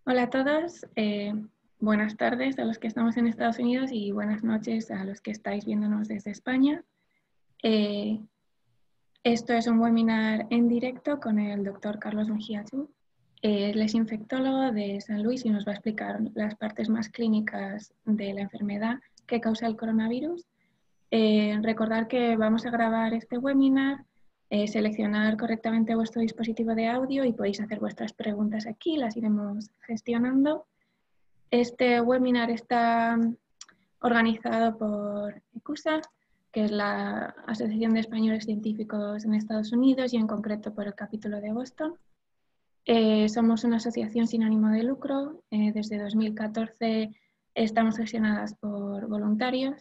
Hola a todos, buenas tardes a los que estamos en Estados Unidos y buenas noches a los que estáis viéndonos desde España. Eh, Esto es un webinar en directo con el doctor Carlos Mejía Chu. Él es infectólogo de San Luis y nos va a explicar las partes más clínicas de la enfermedad que causa el coronavirus. Recordar que vamos a grabar este webinar, seleccionar correctamente vuestro dispositivo de audio y podéis hacer vuestras preguntas aquí, las iremos gestionando. Este webinar está organizado por ECUSA, que es la Asociación de Españoles Científicos en Estados Unidos y en concreto por el capítulo de Boston. Somos una asociación sin ánimo de lucro. Desde 2014 estamos gestionadas por voluntarios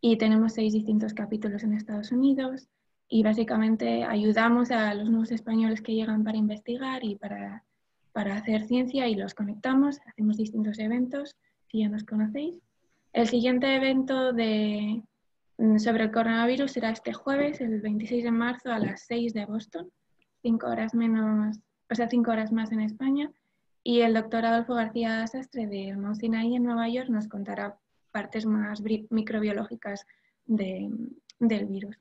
y tenemos 6 distintos capítulos en Estados Unidos y básicamente ayudamos a los nuevos españoles que llegan para investigar y para hacer ciencia y los conectamos, hacemos distintos eventos, si ya nos conocéis. El siguiente evento sobre el coronavirus será este jueves, el 26 de marzo a las 6 de Boston, 5 horas menos, o sea, 5 horas más en España. Y el doctor Adolfo García Sastre de Mount Sinai en Nueva York nos contará partes más microbiológicas del virus.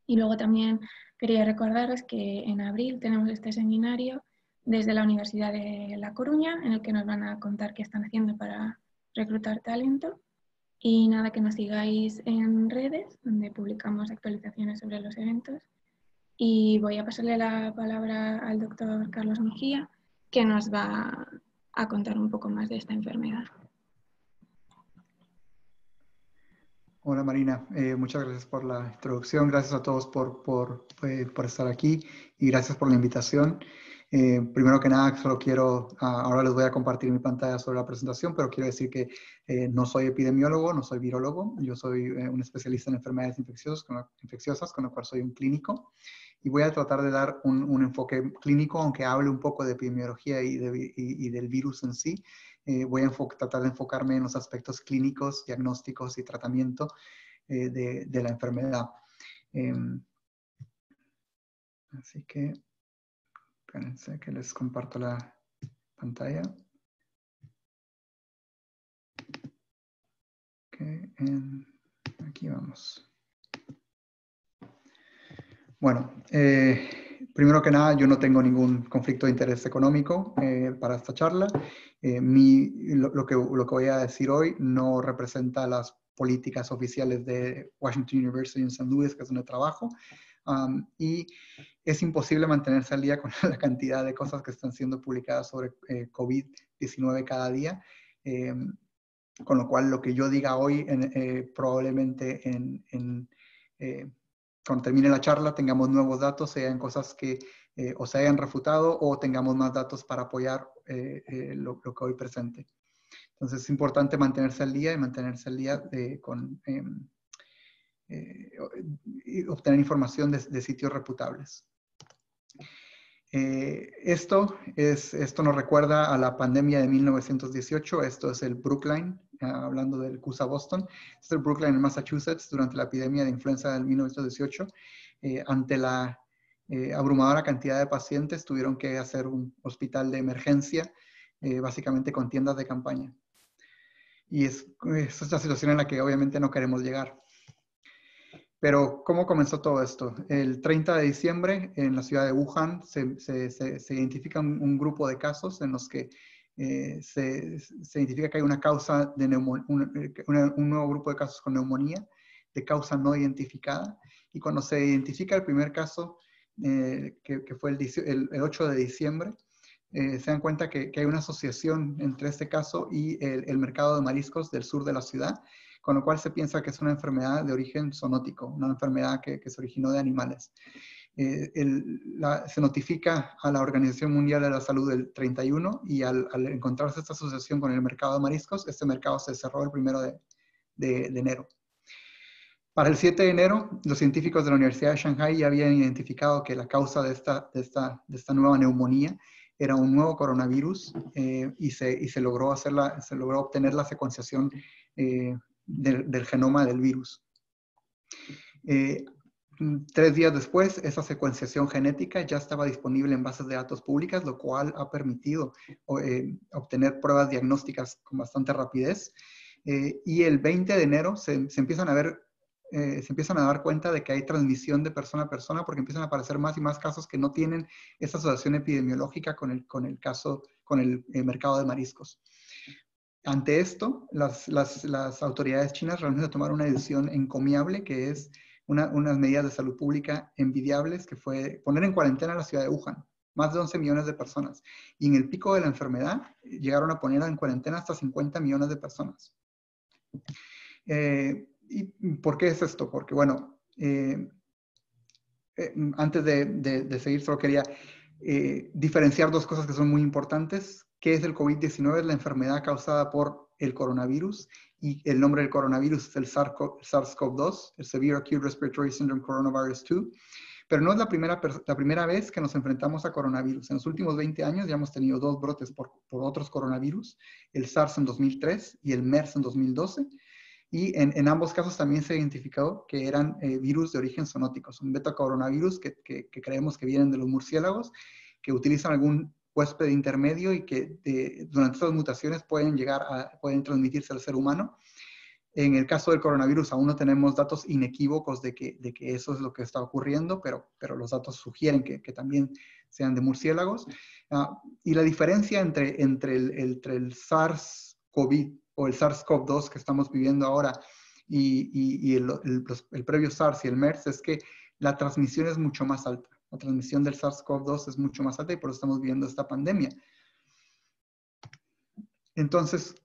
Y luego también quería recordaros que en abril tenemos este seminario desde la Universidad de La Coruña, en el que nos van a contar qué están haciendo para reclutar talento. Y nada, que nos sigáis en redes, donde publicamos actualizaciones sobre los eventos. Y voy a pasarle la palabra al doctor Carlos Mejía, que nos va a contar un poco más de esta enfermedad. Hola Marina, muchas gracias por la introducción, gracias a todos por estar aquí y gracias por la invitación. Primero que nada, solo quiero, ahora les voy a compartir mi pantalla sobre la presentación, pero quiero decir que no soy epidemiólogo, no soy virólogo, yo soy un especialista en enfermedades infecciosas, con lo cual soy un clínico. Y voy a tratar de dar un enfoque clínico, aunque hable un poco de epidemiología y del virus en sí. Voy a tratar de enfocarme en los aspectos clínicos, diagnósticos y tratamiento de la enfermedad. Así que, espérense que les comparto la pantalla. Okay, aquí vamos. Bueno, primero que nada, yo no tengo ningún conflicto de interés económico para esta charla. Lo que voy a decir hoy no representa las políticas oficiales de Washington University en San Luis, que es donde trabajo, y es imposible mantenerse al día con la cantidad de cosas que están siendo publicadas sobre COVID-19 cada día, con lo cual lo que yo diga hoy probablemente cuando termine la charla tengamos nuevos datos, sean cosas que o se hayan refutado o tengamos más datos para apoyar lo que hoy presente. Entonces es importante mantenerse al día y mantenerse al día y obtener información de sitios reputables. Esto nos recuerda a la pandemia de 1918. Esto es el Brookline, hablando del CUSA Boston. Este es el Brookline en Massachusetts durante la epidemia de influenza del 1918. Ante la abrumadora cantidad de pacientes, tuvieron que hacer un hospital de emergencia, básicamente con tiendas de campaña. Y es la situación en la que obviamente no queremos llegar. Pero, ¿cómo comenzó todo esto? El 30 de diciembre, en la ciudad de Wuhan, se identifica un grupo de casos en los que se identifica que hay una causa de un nuevo grupo de casos con neumonía, de causa no identificada. Y cuando se identifica el primer caso, que fue el 8 de diciembre, se dan cuenta que hay una asociación entre este caso y el mercado de mariscos del sur de la ciudad, con lo cual se piensa que es una enfermedad de origen zoonótico, una enfermedad que se originó de animales. Se notifica a la Organización Mundial de la Salud el 31 y al encontrarse esta asociación con el mercado de mariscos, este mercado se cerró el 1 de enero. Para el 7 de enero, los científicos de la Universidad de Shanghai ya habían identificado que la causa de esta nueva neumonía era un nuevo coronavirus y se logró obtener la secuenciación del genoma del virus. 3 días después, esa secuenciación genética ya estaba disponible en bases de datos públicas, lo cual ha permitido obtener pruebas diagnósticas con bastante rapidez. Y el 20 de enero se empiezan a ver, se empiezan a dar cuenta de que hay transmisión de persona a persona porque empiezan a aparecer más y más casos que no tienen esa asociación epidemiológica con el mercado de mariscos. Ante esto, las autoridades chinas realmente tomaron una decisión encomiable, que es unas medidas de salud pública envidiables, que fue poner en cuarentena la ciudad de Wuhan, más de 11 millones de personas. Y en el pico de la enfermedad llegaron a poner en cuarentena hasta 50 millones de personas. ¿Y por qué es esto? Porque, bueno, antes de seguir, solo quería diferenciar dos cosas que son muy importantes. ¿Qué es el COVID-19? Es la enfermedad causada por el coronavirus, y el nombre del coronavirus es el SARS-CoV-2, el Severe Acute Respiratory Syndrome Coronavirus 2. Pero no es la primera vez que nos enfrentamos a coronavirus. En los últimos 20 años ya hemos tenido 2 brotes por otros coronavirus, el SARS en 2003 y el MERS en 2012. Y en ambos casos también se identificó que eran virus de origen zoonótico. Son betacoronavirus que creemos que vienen de los murciélagos, que utilizan algún huésped intermedio y que durante estas mutaciones pueden transmitirse al ser humano. En el caso del coronavirus aún no tenemos datos inequívocos de que eso es lo que está ocurriendo, pero los datos sugieren que también sean de murciélagos. Y la diferencia entre el SARS-CoV o el SARS-CoV-2 que estamos viviendo ahora y el previo SARS y el MERS es que la transmisión es mucho más alta. La transmisión del SARS-CoV-2 es mucho más alta y por eso estamos viviendo esta pandemia. Entonces,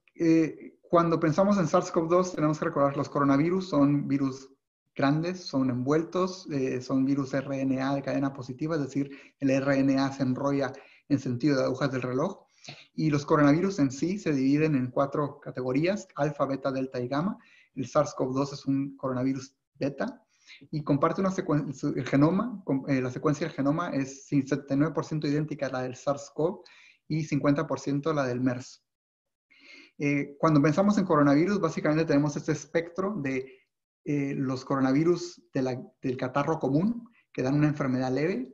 cuando pensamos en SARS-CoV-2, tenemos que recordar que los coronavirus son virus grandes, son envueltos, son virus RNA de cadena positiva, es decir, el RNA se enrolla en sentido de agujas del reloj. Y los coronavirus en sí se dividen en 4 categorías: alfa, beta, delta y gamma. El SARS-CoV-2 es un coronavirus beta y comparte una secuencia, el genoma, la secuencia del genoma es 79% idéntica a la del SARS-CoV y 50% la del MERS. Cuando pensamos en coronavirus, básicamente tenemos este espectro de los coronavirus del catarro común, que dan una enfermedad leve,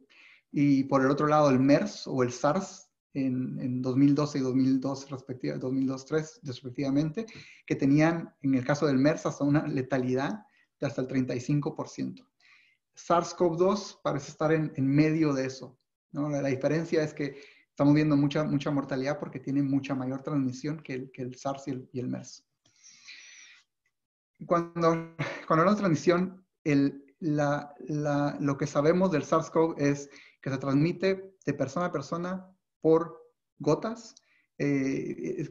y por el otro lado el MERS o el SARS en 2012 y 2003 respectivamente, que tenían, en el caso del MERS, hasta una letalidad de hasta el 35%. SARS-CoV-2 parece estar en medio de eso, ¿no? La diferencia es que estamos viendo mucha mortalidad porque tiene mucha mayor transmisión que el SARS y el MERS. Cuando hablamos de transmisión, lo que sabemos del SARS-CoV es que se transmite de persona a persona por gotas.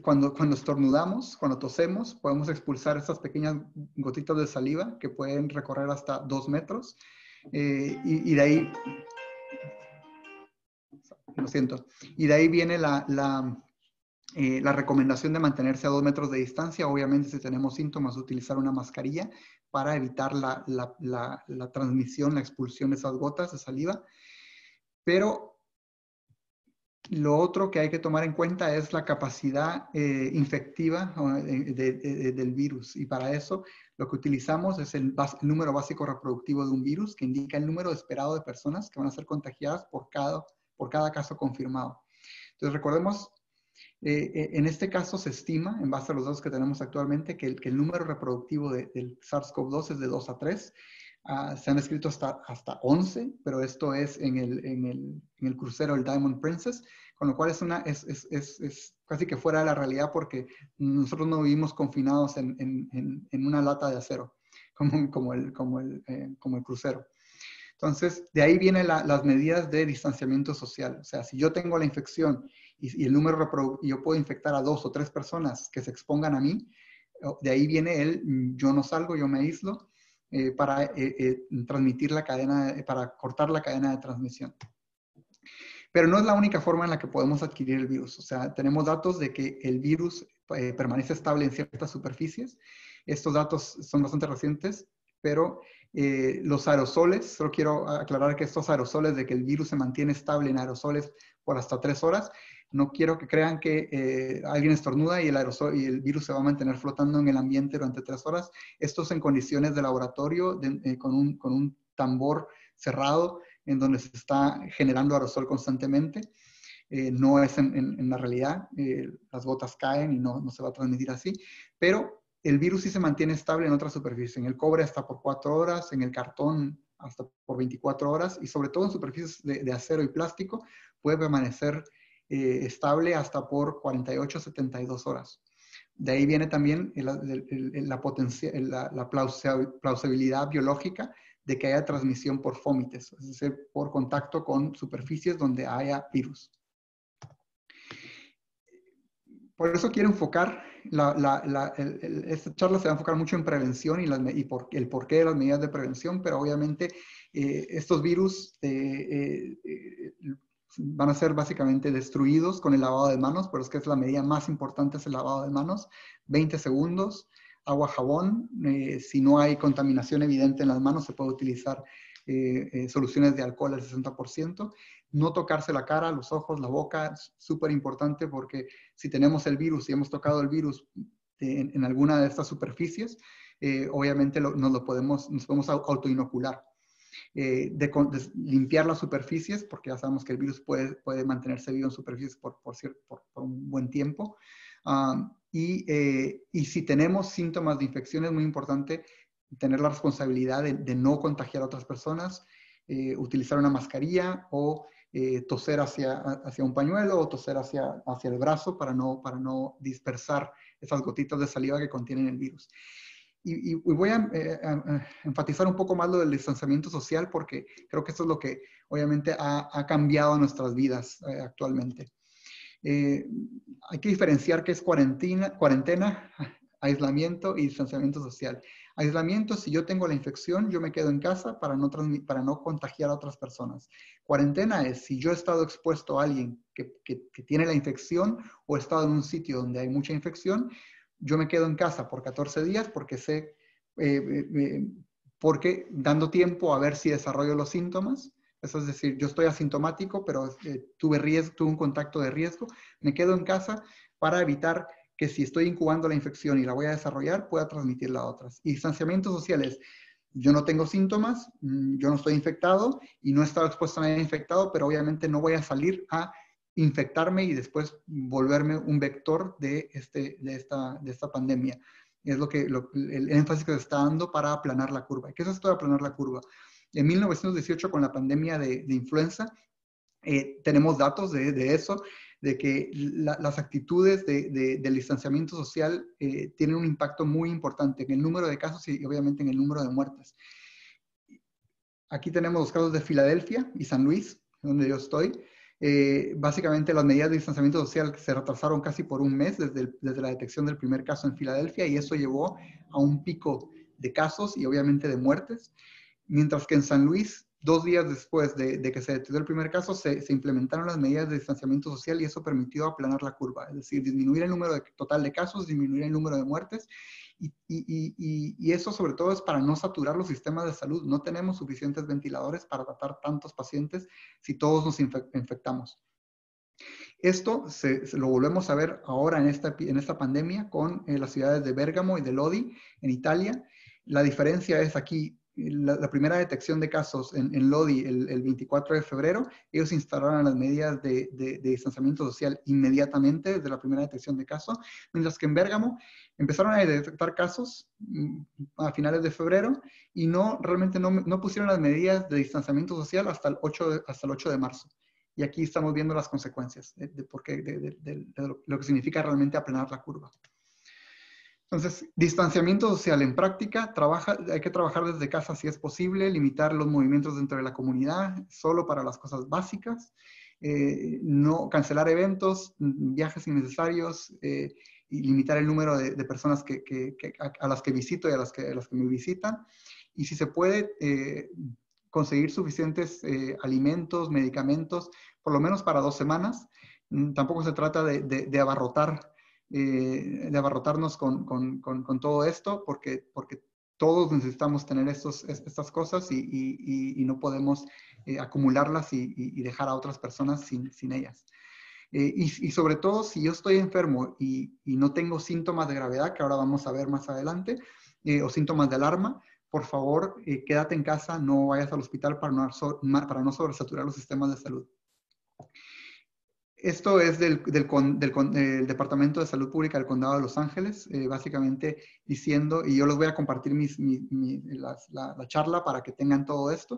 Cuando estornudamos, cuando tosemos, podemos expulsar estas pequeñas gotitas de saliva que pueden recorrer hasta 2 metros. Y de ahí... Lo siento. Y de ahí viene la recomendación de mantenerse a 2 metros de distancia. Obviamente, si tenemos síntomas, utilizar una mascarilla para evitar la transmisión, la expulsión de esas gotas de saliva. Pero lo otro que hay que tomar en cuenta es la capacidad infectiva del virus. Y para eso, lo que utilizamos es el número básico reproductivo de un virus, que indica el número esperado de personas que van a ser contagiadas por cada caso confirmado. Entonces, recordemos, en este caso se estima, en base a los datos que tenemos actualmente, que el número reproductivo del SARS-CoV-2 es de 2 a 3. Se han escrito hasta 11, pero esto es en el crucero, el Diamond Princess, con lo cual es casi que fuera de la realidad porque nosotros no vivimos confinados en una lata de acero, como el crucero. Entonces, de ahí vienen las medidas de distanciamiento social. O sea, si yo tengo la infección y el número yo puedo infectar a 2 o 3 personas que se expongan a mí, de ahí viene yo no salgo, yo me aíslo para transmitir para cortar la cadena de transmisión. Pero no es la única forma en la que podemos adquirir el virus. O sea, tenemos datos de que el virus permanece estable en ciertas superficies. Estos datos son bastante recientes, pero los aerosoles, solo quiero aclarar que estos aerosoles de que el virus se mantiene estable en aerosoles por hasta 3 horas, no quiero que crean que alguien estornuda y el virus se va a mantener flotando en el ambiente durante 3 horas. Esto es en condiciones de laboratorio con un tambor cerrado en donde se está generando aerosol constantemente. No es en la realidad, las gotas caen y no se va a transmitir así, pero el virus sí se mantiene estable en otras superficies, en el cobre hasta por 4 horas, en el cartón hasta por 24 horas y sobre todo en superficies de acero y plástico puede permanecer estable hasta por 48 a 72 horas. De ahí viene también la plausibilidad biológica de que haya transmisión por fomites, es decir, por contacto con superficies donde haya virus. Por eso quiero enfocar, esta charla se va a enfocar mucho en prevención y el porqué de las medidas de prevención, pero obviamente estos virus van a ser básicamente destruidos con el lavado de manos, pero es que es la medida más importante, es el lavado de manos, 20 segundos, agua, jabón, si no hay contaminación evidente en las manos se puede utilizar soluciones de alcohol al 60%, no tocarse la cara, los ojos, la boca, es súper importante porque si tenemos el virus y hemos tocado el virus en alguna de estas superficies, obviamente nos podemos autoinocular. De limpiar las superficies, porque ya sabemos que el virus puede mantenerse vivo en superficies por un buen tiempo. Y si tenemos síntomas de infección, es muy importante tener la responsabilidad de no contagiar a otras personas, utilizar una mascarilla o toser hacia un pañuelo o toser hacia el brazo para no dispersar esas gotitas de saliva que contienen el virus. Y voy a enfatizar un poco más lo del distanciamiento social porque creo que esto es lo que obviamente ha cambiado nuestras vidas actualmente. Hay que diferenciar qué es cuarentena, aislamiento y distanciamiento social. Aislamiento, si yo tengo la infección, yo me quedo en casa para no contagiar a otras personas. Cuarentena es si yo he estado expuesto a alguien que tiene la infección o he estado en un sitio donde hay mucha infección, yo me quedo en casa por 14 días porque dando tiempo a ver si desarrollo los síntomas. Eso es decir, yo estoy asintomático, pero tuve un contacto de riesgo, me quedo en casa para evitar que si estoy incubando la infección y la voy a desarrollar, pueda transmitirla a otras. Y distanciamiento social es, yo no tengo síntomas, yo no estoy infectado y no he estado expuesto a nadie infectado, pero obviamente no voy a salir a infectarme y después volverme un vector de esta pandemia. Es el énfasis que se está dando para aplanar la curva. ¿Qué es esto de aplanar la curva? En 1918, con la pandemia de influenza, tenemos datos de eso, de que las actitudes del distanciamiento social tienen un impacto muy importante en el número de casos y obviamente en el número de muertes. Aquí tenemos los casos de Filadelfia y San Luis, donde yo estoy. Básicamente las medidas de distanciamiento social se retrasaron casi por un mes desde la detección del primer caso en Filadelfia y eso llevó a un pico de casos y obviamente de muertes. Mientras que en San Luis, 2 días después de que se detectó el primer caso, se implementaron las medidas de distanciamiento social y eso permitió aplanar la curva, es decir, disminuir el número total de casos, disminuir el número de muertes y eso sobre todo es para no saturar los sistemas de salud. No tenemos suficientes ventiladores para tratar tantos pacientes si todos nos infectamos. Esto lo volvemos a ver ahora en esta pandemia con las ciudades de Bérgamo y de Lodi en Italia. La diferencia es aquí, la primera detección de casos en Lodi el 24 de febrero, ellos instalaron las medidas de distanciamiento social inmediatamente desde la primera detección de casos, mientras que en Bérgamo empezaron a detectar casos a finales de febrero y realmente no pusieron las medidas de distanciamiento social hasta el 8 de marzo. Y aquí estamos viendo las consecuencias de lo que significa realmente aplanar la curva. Entonces, distanciamiento social en práctica, hay que trabajar desde casa si es posible, limitar los movimientos dentro de la comunidad, solo para las cosas básicas, no cancelar eventos, viajes innecesarios, y limitar el número de personas a las que visito y a las que me visitan. Y si se puede, conseguir suficientes alimentos, medicamentos, por lo menos para 2 semanas. Tampoco se trata de abarrotarnos con todo esto, porque todos necesitamos tener estas cosas y no podemos acumularlas y dejar a otras personas sin ellas. Y sobre todo, si yo estoy enfermo y no tengo síntomas de gravedad, que ahora vamos a ver más adelante, o síntomas de alarma, por favor, quédate en casa, no vayas al hospital para no sobresaturar los sistemas de salud. Esto es del Departamento de Salud Pública del Condado de Los Ángeles, básicamente diciendo, y yo les voy a compartir la charla para que tengan todo esto,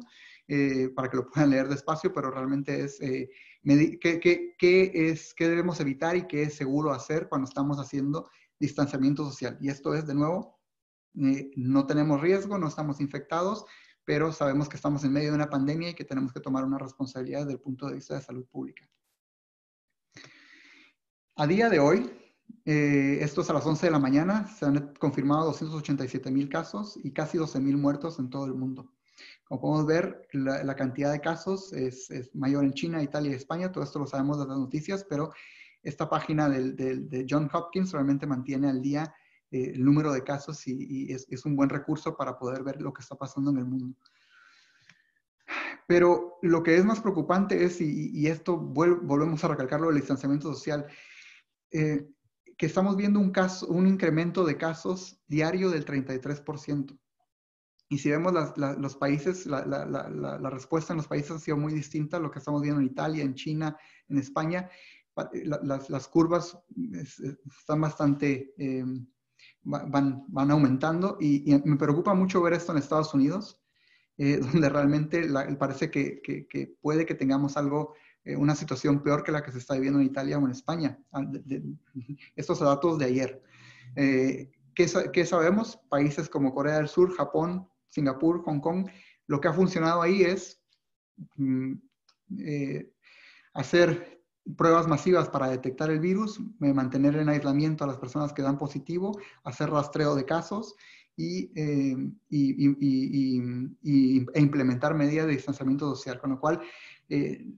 para que lo puedan leer despacio, pero realmente es qué debemos evitar y qué es seguro hacer cuando estamos haciendo distanciamiento social. Y esto es, de nuevo, no tenemos riesgo, no estamos infectados, pero sabemos que estamos en medio de una pandemia y que tenemos que tomar una responsabilidad desde el punto de vista de salud pública. A día de hoy, esto es a las 11 de la mañana, se han confirmado 287,000 casos y casi 12,000 muertos en todo el mundo. Como podemos ver, la cantidad de casos es mayor en China, Italia y España. Todo esto lo sabemos de las noticias, pero esta página de Johns Hopkins realmente mantiene al día el número de casos y es un buen recurso para poder ver lo que está pasando en el mundo. Pero lo que es más preocupante es, y esto volvemos a recalcarlo, el distanciamiento social, que estamos viendo un incremento de casos diario del 33%. Y si vemos los países, la respuesta en los países ha sido muy distinta a lo que estamos viendo en Italia, en China, en España. Las curvas están bastante, van aumentando y me preocupa mucho ver esto en Estados Unidos, donde realmente parece que puede que tengamos una situación peor que la que se está viviendo en Italia o en España. Estos datos de ayer. ¿Qué sabemos? Países como Corea del Sur, Japón, Singapur, Hong Kong, lo que ha funcionado ahí es hacer pruebas masivas para detectar el virus, mantener en aislamiento a las personas que dan positivo, hacer rastreo de casos e implementar medidas de distanciamiento social, con lo cual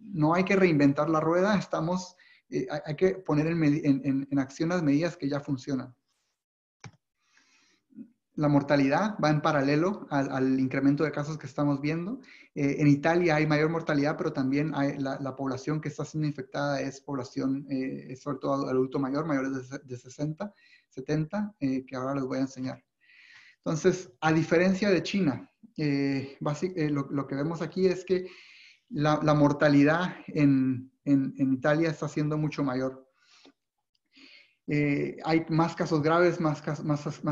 no hay que reinventar la rueda, hay que poner en acción las medidas que ya funcionan. La mortalidad va en paralelo al incremento de casos que estamos viendo. En Italia hay mayor mortalidad, pero también la población que está siendo infectada es población, sobre todo adulto mayor, mayores de 60, 70, que ahora les voy a enseñar. Entonces, a diferencia de China, lo que vemos aquí es que la mortalidad en Italia está siendo mucho mayor. Hay más casos graves, más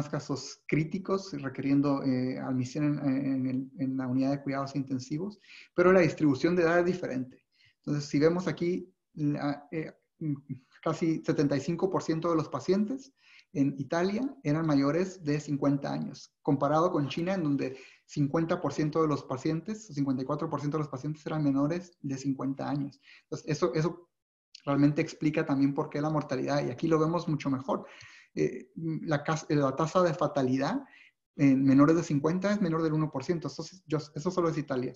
casos críticos, requiriendo admisión en la unidad de cuidados intensivos, pero la distribución de edad es diferente. Entonces, si vemos aquí, casi 75% de los pacientes en Italia eran mayores de 50 años, comparado con China, en donde 50% de los pacientes, 54% de los pacientes eran menores de 50 años. Entonces, eso realmente explica también por qué la mortalidad, y aquí lo vemos mucho mejor. La tasa de fatalidad en menores de 50 es menor del 1%, eso solo es Italia.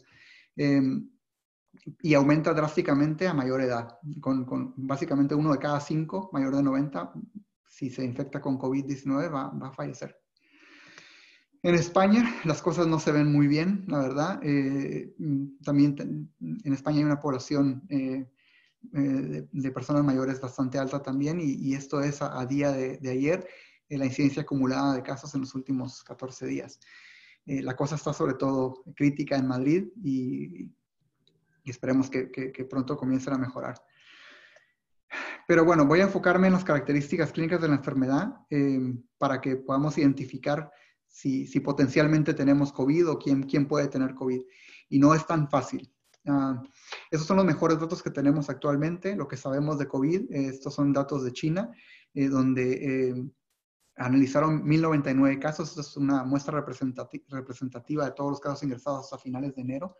Y aumenta drásticamente a mayor edad, con básicamente 1 de cada 5 mayor de 90, si se infecta con COVID-19 va a fallecer. En España las cosas no se ven muy bien, la verdad. También en España hay una población de personas mayores bastante alta también, y esto es a día de ayer, la incidencia acumulada de casos en los últimos 14 días. La cosa está sobre todo crítica en Madrid y esperemos que pronto comiencen a mejorar. Pero bueno, voy a enfocarme en las características clínicas de la enfermedad para que podamos identificar si potencialmente tenemos COVID o quién puede tener COVID. Y no es tan fácil. Esos son los mejores datos que tenemos actualmente, lo que sabemos de COVID. Estos son datos de China, donde analizaron 1,099 casos. Esta es una muestra representativa de todos los casos ingresados hasta finales de enero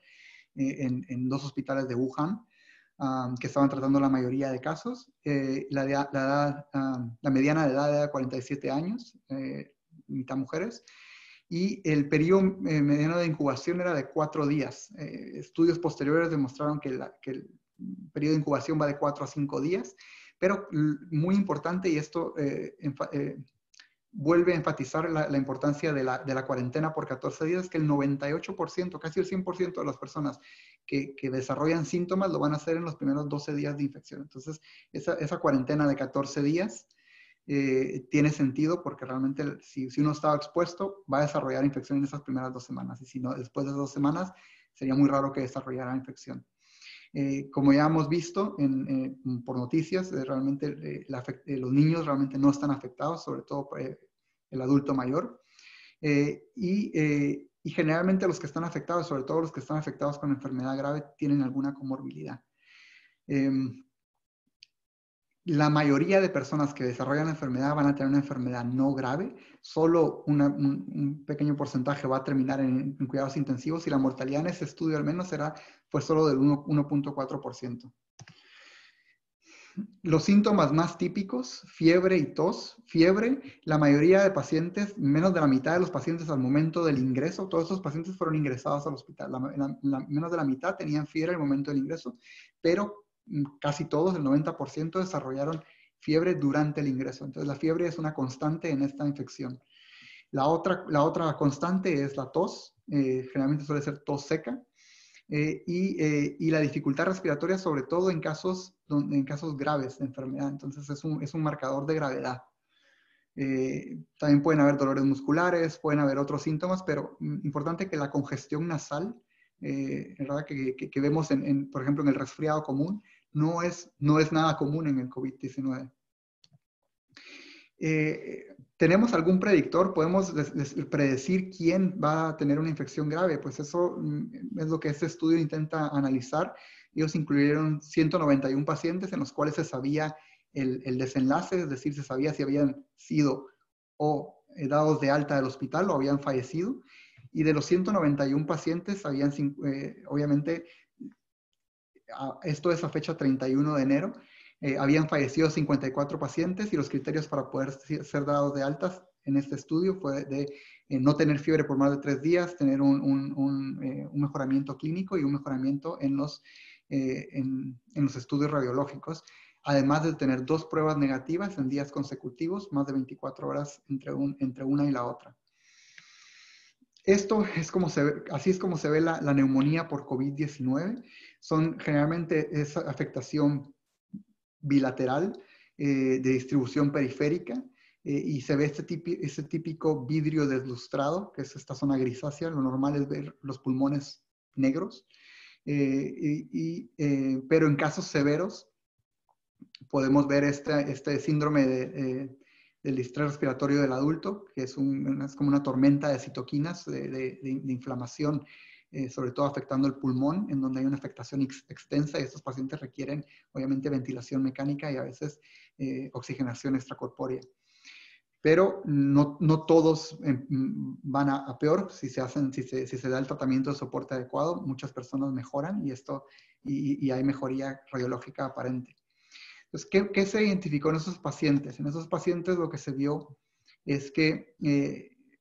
en 2 hospitales de Wuhan, que estaban tratando la mayoría de casos. La mediana de edad era 47 años, mitad mujeres. Y el periodo mediano de incubación era de 4 días. Estudios posteriores demostraron que el periodo de incubación va de 4 a 5 días, pero muy importante, y esto vuelve a enfatizar la importancia de la cuarentena por 14 días, que el 98%, casi el 100% de las personas que desarrollan síntomas lo van a hacer en los primeros 12 días de infección. Entonces, esa cuarentena de 14 días tiene sentido porque realmente si uno estaba expuesto, va a desarrollar infección en esas primeras 2 semanas. Y si no, después de 2 semanas, sería muy raro que desarrollara infección. Como ya hemos visto por noticias, realmente los niños realmente no están afectados, sobre todo el adulto mayor. Y generalmente los que están afectados, sobre todo los que están afectados con enfermedad grave, tienen alguna comorbilidad. La mayoría de personas que desarrollan la enfermedad van a tener una enfermedad no grave. Solo un pequeño porcentaje va a terminar en cuidados intensivos y la mortalidad en ese estudio al menos será pues solo del 1.4%. Los síntomas más típicos, fiebre y tos. Fiebre, la mayoría de pacientes, menos de la mitad de los pacientes al momento del ingreso, todos esos pacientes fueron ingresados al hospital. Menos de la mitad tenían fiebre al momento del ingreso, pero casi todos, el 90%, desarrollaron fiebre durante el ingreso. Entonces la fiebre es una constante en esta infección. La otra constante es la tos, generalmente suele ser tos seca. Y la dificultad respiratoria, sobre todo en casos graves de enfermedad. Entonces es un marcador de gravedad. También pueden haber dolores musculares, pueden haber otros síntomas, pero importante que la congestión nasal, ¿verdad? Que vemos, por ejemplo, en el resfriado común, no es nada común en el COVID-19. ¿Tenemos algún predictor? ¿Podemos predecir quién va a tener una infección grave? Pues eso es lo que este estudio intenta analizar. Ellos incluyeron 191 pacientes en los cuales se sabía el desenlace, es decir, se sabía si habían sido dados de alta del hospital o habían fallecido. Y de los 191 pacientes, obviamente, esto es a fecha 31 de enero, habían fallecido 54 pacientes y los criterios para poder ser dados de altas en este estudio fue de no tener fiebre por más de 3 días, tener un mejoramiento clínico y un mejoramiento en los estudios radiológicos, además de tener 2 pruebas negativas en días consecutivos, más de 24 horas entre una y la otra. Así es como se ve la neumonía por COVID-19. Generalmente es afectación bilateral de distribución periférica y se ve ese típico vidrio deslustrado, que es esta zona grisácea. Lo normal es ver los pulmones negros, pero en casos severos podemos ver este síndrome del distrés respiratorio del adulto, que es como una tormenta de citoquinas de inflamación, sobre todo afectando el pulmón, en donde hay una afectación extensa y estos pacientes requieren, obviamente, ventilación mecánica y a veces oxigenación extracorpórea. Pero no todos van a peor. Si se da el tratamiento de soporte adecuado, muchas personas mejoran y hay mejoría radiológica aparente. Entonces, ¿qué se identificó en esos pacientes? En esos pacientes lo que se vio es que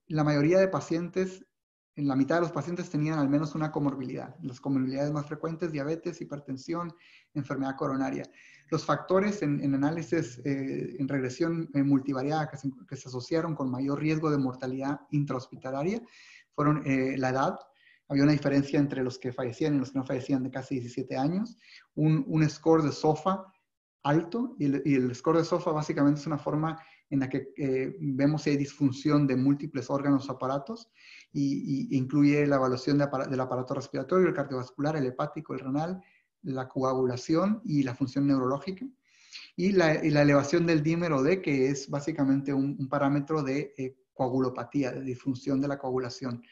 la mayoría de pacientes, en la mitad de los pacientes tenían al menos una comorbilidad. Las comorbilidades más frecuentes, diabetes, hipertensión, enfermedad coronaria. Los factores en análisis, en regresión multivariada que se asociaron con mayor riesgo de mortalidad intrahospitalaria fueron la edad. Había una diferencia entre los que fallecían y los que no fallecían de casi 17 años. Un score de SOFA alto, y el score de SOFA básicamente es una forma en la que vemos si hay disfunción de múltiples órganos o aparatos y incluye la evaluación del aparato respiratorio, el cardiovascular, el hepático, el renal, la coagulación y la función neurológica, y la elevación del dímero D, que es básicamente un parámetro de coagulopatía, de disfunción de la coagulación.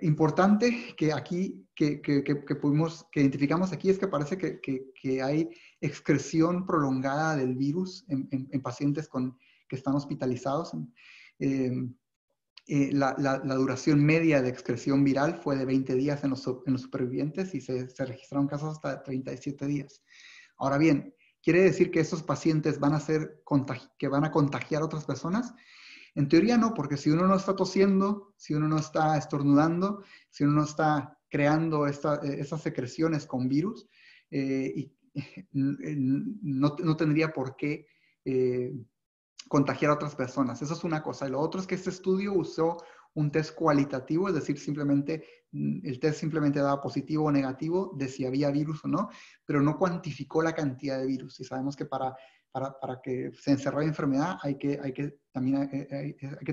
Importante que aquí, que identificamos aquí, es que parece que hay excreción prolongada del virus en pacientes que están hospitalizados. La duración media de excreción viral fue de 20 días en los supervivientes y se registraron casos hasta 37 días. Ahora bien, ¿quiere decir que esos pacientes van a contagiar a otras personas? En teoría no, porque si uno no está tosiendo, si uno no está estornudando, si uno no está creando esas secreciones con virus, no tendría por qué contagiar a otras personas. Eso es una cosa. Y lo otro es que este estudio usó un test cualitativo, es decir, simplemente el test simplemente daba positivo o negativo de si había virus o no, pero no cuantificó la cantidad de virus. Y sabemos que para que se desarrolle enfermedad hay que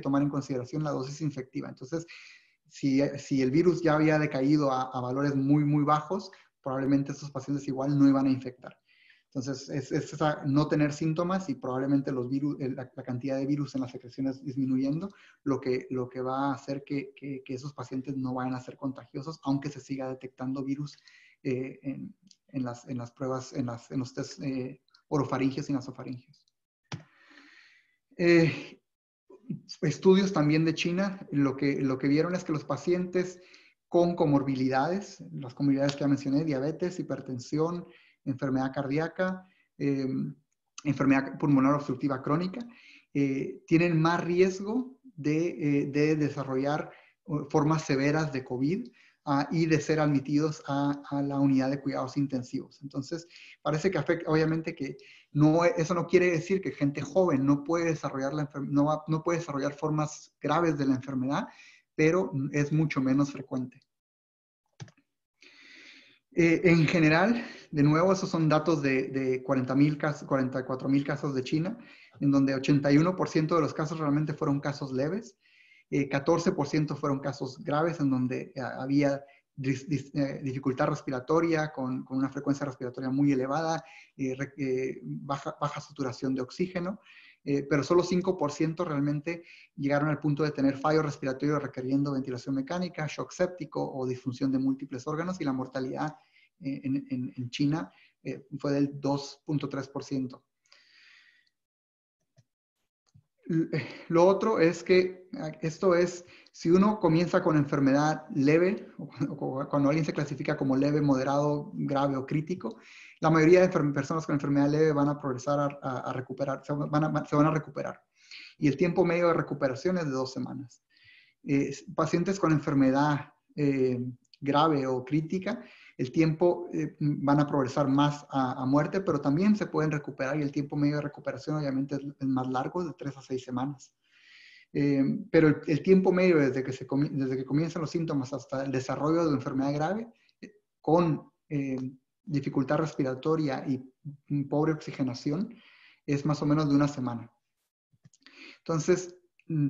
tomar en consideración la dosis infectiva. Entonces, si el virus ya había decaído a valores muy, muy bajos, probablemente estos pacientes igual no iban a infectar. Entonces, es no tener síntomas y probablemente los virus, la cantidad de virus en las secreciones disminuyendo, lo que va a hacer que esos pacientes no vayan a ser contagiosos, aunque se siga detectando virus en las pruebas, en los test orofaringios y nasofaringios. Estudios también de China, lo que vieron es que los pacientes con comorbilidades, las comorbilidades que ya mencioné, diabetes, hipertensión, enfermedad cardíaca, enfermedad pulmonar obstructiva crónica, tienen más riesgo de desarrollar formas severas de COVID y de ser admitidos a la unidad de cuidados intensivos. Entonces, parece que afecta, obviamente que eso no quiere decir que gente joven no puede desarrollar, no puede desarrollar formas graves de la enfermedad, pero es mucho menos frecuente. En general, de nuevo, esos son datos de 44,000 casos de China, en donde 81% de los casos realmente fueron casos leves, 14% fueron casos graves, en donde había dificultad respiratoria con una frecuencia respiratoria muy elevada, baja saturación de oxígeno, pero solo 5% realmente llegaron al punto de tener fallo respiratorio requiriendo ventilación mecánica, shock séptico o disfunción de múltiples órganos, y la mortalidad en China fue del 2.3%. Lo otro es que esto es, si uno comienza con enfermedad leve, o cuando alguien se clasifica como leve, moderado, grave o crítico, la mayoría de personas con enfermedad leve van a progresar a recuperar, se van a recuperar. Y el tiempo medio de recuperación es de 2 semanas. Pacientes con enfermedad grave o crítica, el tiempo van a progresar más a muerte, pero también se pueden recuperar y el tiempo medio de recuperación obviamente es más largo, de 3 a 6 semanas. Pero el tiempo medio desde que comienzan los síntomas hasta el desarrollo de la enfermedad grave, con dificultad respiratoria y pobre oxigenación, es más o menos de 1 semana. Entonces,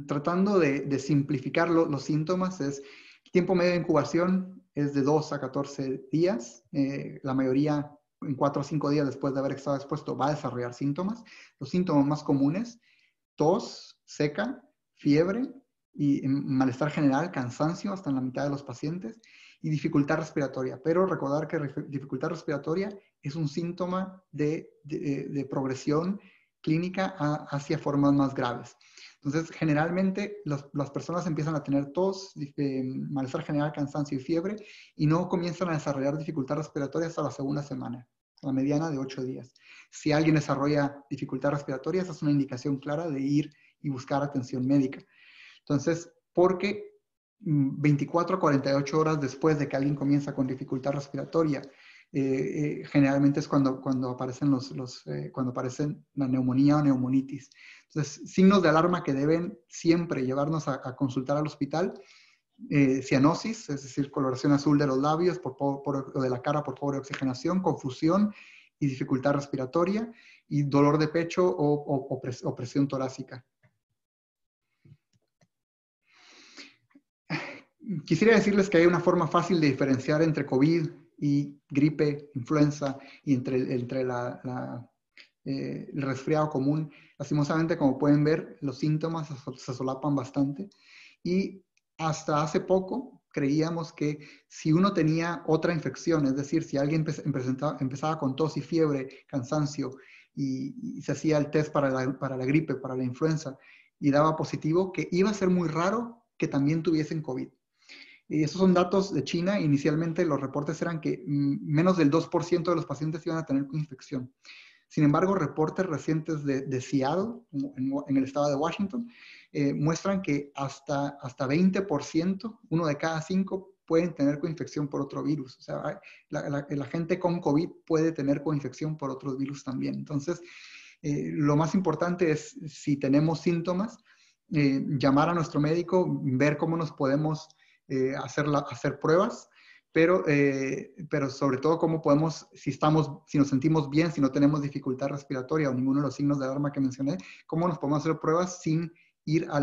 tratando de simplificar los síntomas, el tiempo medio de incubación es de 2 a 14 días. La mayoría en 4 o 5 días después de haber estado expuesto va a desarrollar síntomas. Los síntomas más comunes: tos seca, fiebre y malestar general, cansancio hasta en la mitad de los pacientes, y dificultad respiratoria. Pero recordar que dificultad respiratoria es un síntoma de progresión clínica hacia formas más graves. Entonces, generalmente las personas empiezan a tener tos, malestar general, cansancio y fiebre, y no comienzan a desarrollar dificultad respiratoria hasta la segunda semana, la mediana de 8 días. Si alguien desarrolla dificultad respiratoria, esa es una indicación clara de ir y buscar atención médica. Entonces, porque 24 a 48 horas después de que alguien comienza con dificultad respiratoria, generalmente es cuando aparecen cuando aparecen la neumonía o neumonitis. Entonces, signos de alarma que deben siempre llevarnos a consultar al hospital: cianosis, es decir, coloración azul de los labios o de la cara por pobre oxigenación, confusión y dificultad respiratoria, y dolor de pecho o presión torácica. Quisiera decirles que hay una forma fácil de diferenciar entre COVID y gripe, influenza, y entre el resfriado común. Lastimosamente, como pueden ver, los síntomas se solapan bastante, y hasta hace poco creíamos que si uno tenía otra infección, es decir, si alguien empezaba con tos y fiebre, cansancio, y se hacía el test para la gripe, para la influenza, y daba positivo, que iba a ser muy raro que también tuviesen COVID. Y esos son datos de China. Inicialmente los reportes eran que menos del 2% de los pacientes iban a tener infección. Sin embargo, reportes recientes de Seattle, en el estado de Washington, muestran que hasta 20%, 1 de cada 5, pueden tener coinfección por otro virus. O sea, la gente con COVID puede tener coinfección por otros virus también. Entonces, lo más importante es, si tenemos síntomas, llamar a nuestro médico, ver cómo nos podemos hacer pruebas, pero sobre todo cómo podemos, si nos sentimos bien, si no tenemos dificultad respiratoria o ninguno de los signos de alarma que mencioné, cómo nos podemos hacer pruebas sin ir a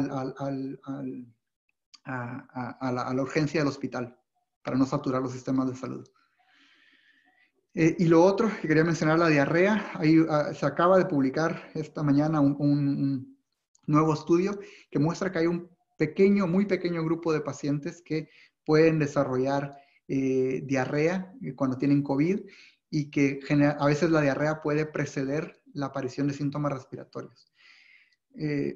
la urgencia del hospital para no saturar los sistemas de salud. Y lo otro que quería mencionar, la diarrea. Se acaba de publicar esta mañana un nuevo estudio que muestra que hay un muy pequeño grupo de pacientes que pueden desarrollar diarrea cuando tienen COVID y que a veces la diarrea puede preceder la aparición de síntomas respiratorios. De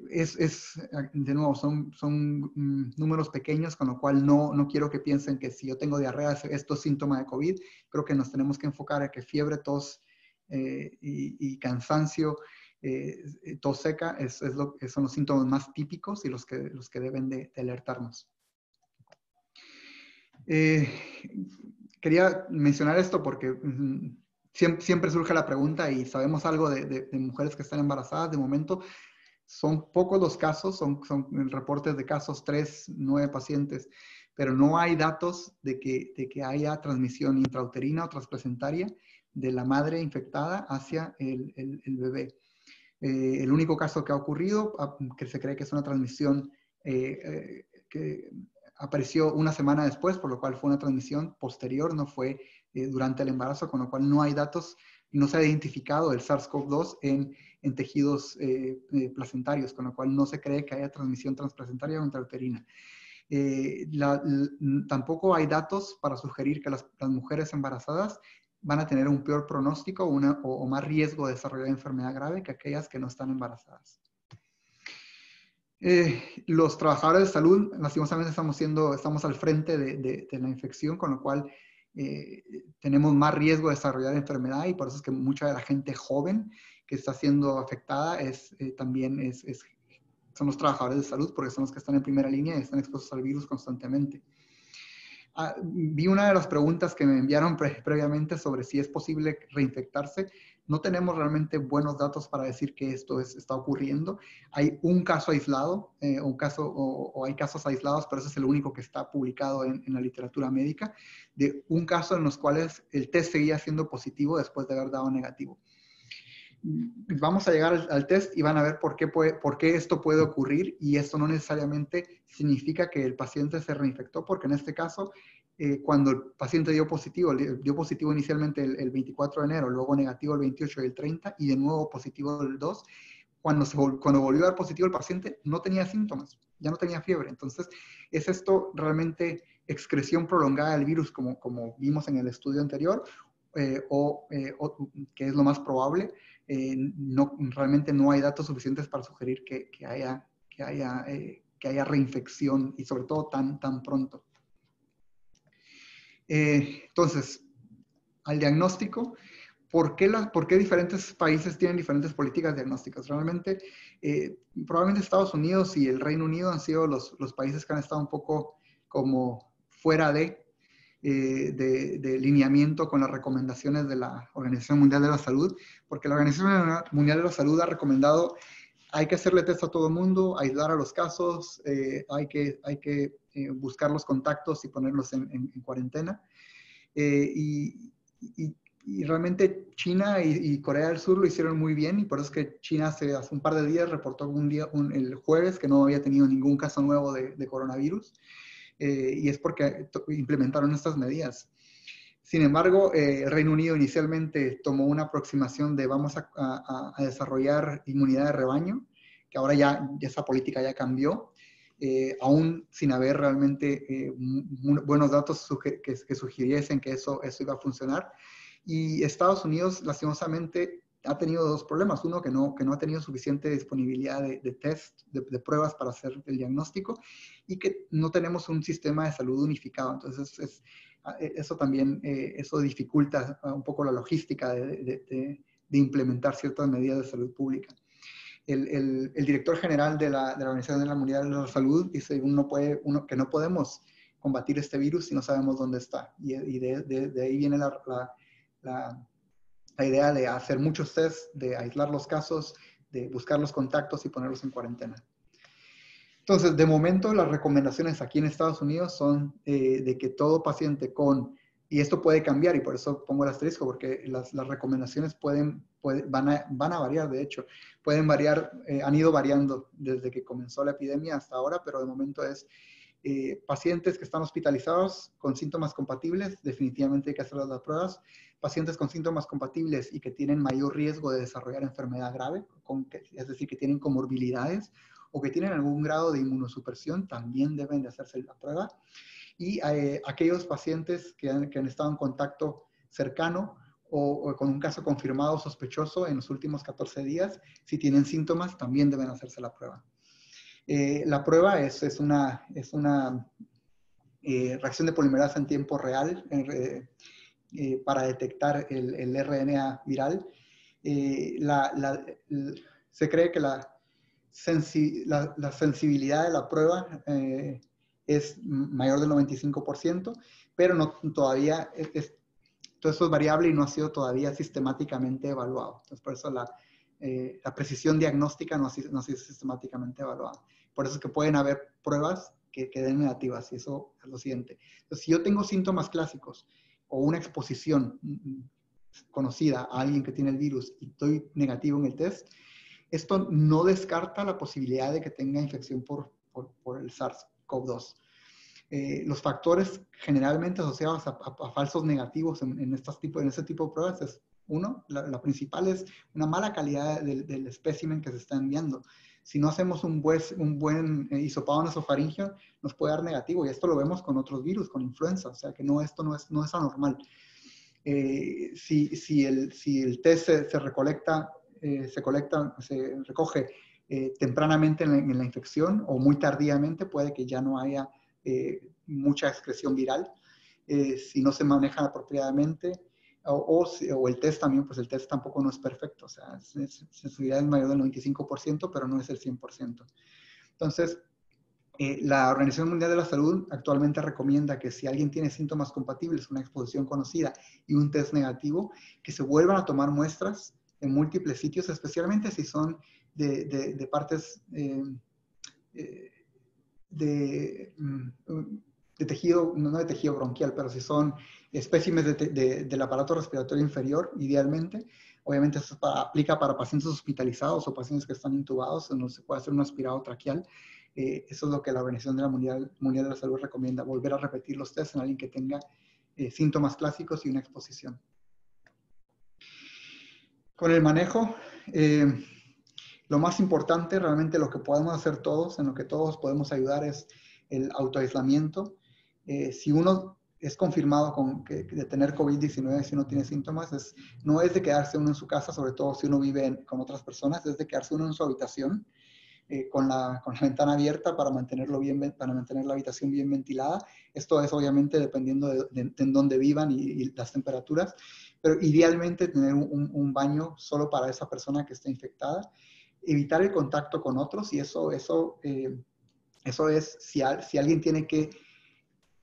nuevo, son números pequeños, con lo cual no quiero que piensen que si yo tengo diarrea, esto es síntoma de COVID. Creo que nos tenemos que enfocar a que fiebre, tos y cansancio, tos seca, son los síntomas más típicos y los que deben de alertarnos. Quería mencionar esto porque siempre surge la pregunta y sabemos algo de mujeres que están embarazadas. De momento, son pocos los casos, son reportes de casos, 3, 9 pacientes, pero no hay datos de que haya transmisión intrauterina o transplacentaria de la madre infectada hacia el bebé. El único caso que ha ocurrido, que se cree que es una transmisión que apareció una semana después, por lo cual fue una transmisión posterior, no fue durante el embarazo, con lo cual no hay datos y no se ha identificado el SARS-CoV-2 en tejidos placentarios, con lo cual no se cree que haya transmisión transplacentaria o intrauterina. Tampoco hay datos para sugerir que las mujeres embarazadas van a tener un peor pronóstico o más riesgo de desarrollar enfermedad grave que aquellas que no están embarazadas. Los trabajadores de salud, lastimosamente, estamos al frente de la infección, con lo cual tenemos más riesgo de desarrollar enfermedad y por eso es que mucha de la gente joven que está siendo afectada son los trabajadores de salud, porque son los que están en primera línea y están expuestos al virus constantemente. Vi una de las preguntas que me enviaron previamente sobre si es posible reinfectarse. No tenemos realmente buenos datos para decir que esto está ocurriendo. Hay un caso aislado, o hay casos aislados, pero ese es el único que está publicado en la literatura médica, de un caso en los cuales el test seguía siendo positivo después de haber dado negativo. Vamos a llegar al test y van a ver por qué esto puede ocurrir, y esto no necesariamente significa que el paciente se reinfectó, porque en este caso, cuando el paciente dio positivo inicialmente el 24 de enero, luego negativo el 28 y el 30, y de nuevo positivo el 2, cuando volvió a dar positivo el paciente no tenía síntomas, ya no tenía fiebre. Entonces, ¿es esto realmente excreción prolongada del virus como vimos en el estudio anterior? O que es lo más probable, realmente no hay datos suficientes para sugerir que haya reinfección y sobre todo tan pronto. Entonces, al diagnóstico, ¿por qué diferentes países tienen diferentes políticas diagnósticas? Realmente, probablemente Estados Unidos y el Reino Unido han sido los países que han estado un poco como fuera de lineamiento con las recomendaciones de la Organización Mundial de la Salud, porque la Organización Mundial de la Salud ha recomendado: hay que hacerle test a todo el mundo, aislar a los casos, hay que buscar los contactos y ponerlos en cuarentena. Y realmente China y Corea del Sur lo hicieron muy bien, y por eso es que China hace un par de días reportó el jueves que no había tenido ningún caso nuevo de coronavirus. Y es porque implementaron estas medidas. Sin embargo, el Reino Unido inicialmente tomó una aproximación de vamos a desarrollar inmunidad de rebaño, que ahora ya esa política ya cambió, aún sin haber realmente buenos datos que sugiriesen que eso iba a funcionar. Y Estados Unidos, lastimosamente, ha tenido dos problemas. Uno, que no ha tenido suficiente disponibilidad de test, de pruebas para hacer el diagnóstico, y que no tenemos un sistema de salud unificado. Entonces, eso también eso dificulta un poco la logística de implementar ciertas medidas de salud pública. El director general de la Organización Mundial de la Salud dice que no podemos combatir este virus si no sabemos dónde está. Y de ahí viene la idea de hacer muchos tests, de aislar los casos, de buscar los contactos y ponerlos en cuarentena. Entonces, de momento, las recomendaciones aquí en Estados Unidos son de que todo paciente con, y esto puede cambiar, y por eso pongo el asterisco, porque las recomendaciones van a variar, de hecho, pueden variar, han ido variando desde que comenzó la epidemia hasta ahora, pero de momento es pacientes que están hospitalizados con síntomas compatibles, definitivamente hay que hacer las pruebas. Pacientes con síntomas compatibles y que tienen mayor riesgo de desarrollar enfermedad grave, es decir, que tienen comorbilidades, o que tienen algún grado de inmunosupresión, también deben de hacerse la prueba. Y aquellos pacientes que han estado en contacto cercano o con un caso confirmado sospechoso en los últimos 14 días, si tienen síntomas, también deben hacerse la prueba. La prueba es una reacción de polimerasa en tiempo real para detectar el RNA viral. Se cree que la sensibilidad de la prueba es mayor del 95%, pero no, todavía todo eso es variable y no ha sido todavía sistemáticamente evaluado. Entonces, por eso la precisión diagnóstica no ha sido sistemáticamente evaluada. Por eso es que pueden haber pruebas que den negativas, y eso es lo siguiente. Entonces, si yo tengo síntomas clásicos o una exposición conocida a alguien que tiene el virus y estoy negativo en el test, esto no descarta la posibilidad de que tenga infección por el SARS-CoV-2. Los factores generalmente asociados a falsos negativos en este tipo de pruebas es, uno, la principal es una mala calidad del espécimen que se está enviando. Si no hacemos un buen hisopado nasofaringeo, nos puede dar negativo, y esto lo vemos con otros virus, con influenza, o sea que esto no es anormal. Si el test se recoge tempranamente en la infección o muy tardíamente, puede que ya no haya mucha excreción viral. Si no se maneja apropiadamente, o el test también, pues el test tampoco no es perfecto, o sea, sensibilidad es mayor del 95%, pero no es el 100%. Entonces, la Organización Mundial de la Salud actualmente recomienda que si alguien tiene síntomas compatibles, una exposición conocida y un test negativo, que se vuelvan a tomar muestras en múltiples sitios, especialmente si son de partes de tejido, no de tejido bronquial, pero si son espécimes del aparato respiratorio inferior, idealmente. Obviamente eso aplica para pacientes hospitalizados o pacientes que están intubados, donde se puede hacer un aspirado traqueal. Eso es lo que la Organización Mundial de la Salud recomienda, volver a repetir los tests en alguien que tenga síntomas clásicos y una exposición. Con el manejo, lo más importante, realmente lo que podemos hacer todos, en lo que todos podemos ayudar, es el autoaislamiento. Si uno es confirmado de tener COVID-19, si uno tiene síntomas, no es de quedarse uno en su casa, sobre todo si uno vive con otras personas, es de quedarse uno en su habitación, con la ventana abierta para mantener la habitación bien ventilada. Esto es obviamente dependiendo de en dónde vivan y las temperaturas, pero idealmente tener un baño solo para esa persona que está infectada. Evitar el contacto con otros, y eso es, si alguien tiene que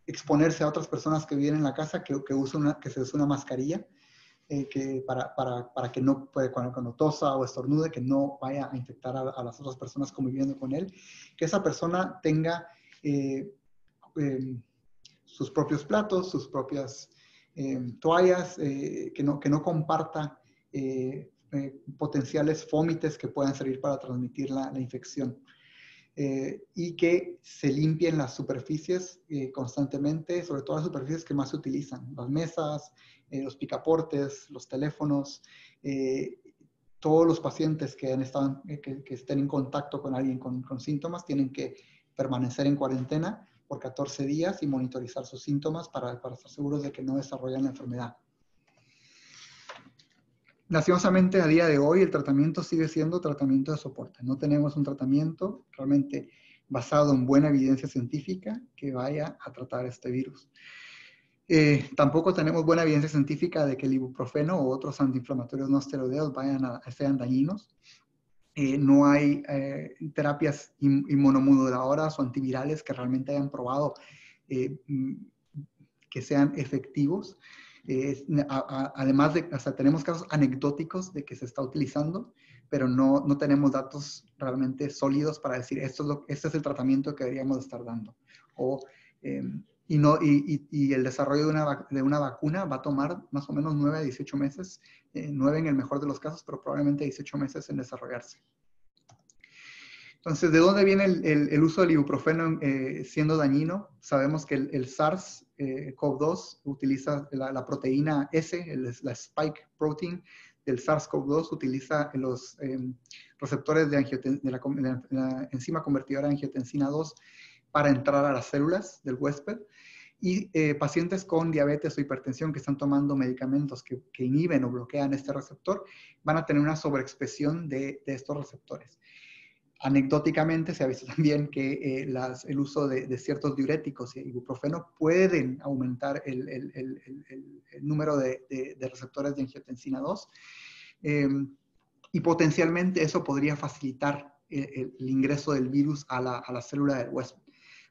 exponerse a otras personas que viven en la casa, que se use una mascarilla, para que no, cuando tosa o estornude, que no vaya a infectar a las otras personas conviviendo con él, que esa persona tenga sus propios platos, sus propias toallas, que no comparta potenciales fómites que puedan servir para transmitir la infección. Y que se limpien las superficies constantemente, sobre todo las superficies que más se utilizan, las mesas, los picaportes, los teléfonos. Todos los pacientes que estén en contacto con alguien con síntomas tienen que permanecer en cuarentena por 14 días y monitorizar sus síntomas para estar seguros de que no desarrollan la enfermedad. Lastimosamente, a día de hoy, el tratamiento sigue siendo tratamiento de soporte. No tenemos un tratamiento realmente basado en buena evidencia científica que vaya a tratar este virus. Tampoco tenemos buena evidencia científica de que el ibuprofeno o otros antiinflamatorios no esteroideos sean dañinos. No hay terapias inmunomoduladoras o antivirales que realmente hayan probado que sean efectivos. Además de, o sea, tenemos casos anecdóticos de que se está utilizando, pero no tenemos datos realmente sólidos para decir este es el tratamiento que deberíamos estar dando. O, y el desarrollo de una vacuna va a tomar más o menos 9 a 18 meses, 9 en el mejor de los casos, pero probablemente 18 meses en desarrollarse. Entonces, ¿de dónde viene el uso del ibuprofeno siendo dañino? Sabemos que el SARS-CoV-2 utiliza la proteína S, la spike protein del SARS-CoV-2, utiliza los receptores de la enzima convertidora de angiotensina 2 para entrar a las células del huésped. Y pacientes con diabetes o hipertensión que están tomando medicamentos que inhiben o bloquean este receptor van a tener una sobreexpresión de estos receptores. Anecdóticamente se ha visto también que el uso de ciertos diuréticos y ibuprofeno pueden aumentar el número de receptores de angiotensina 2 y potencialmente eso podría facilitar el ingreso del virus a la célula del huésped.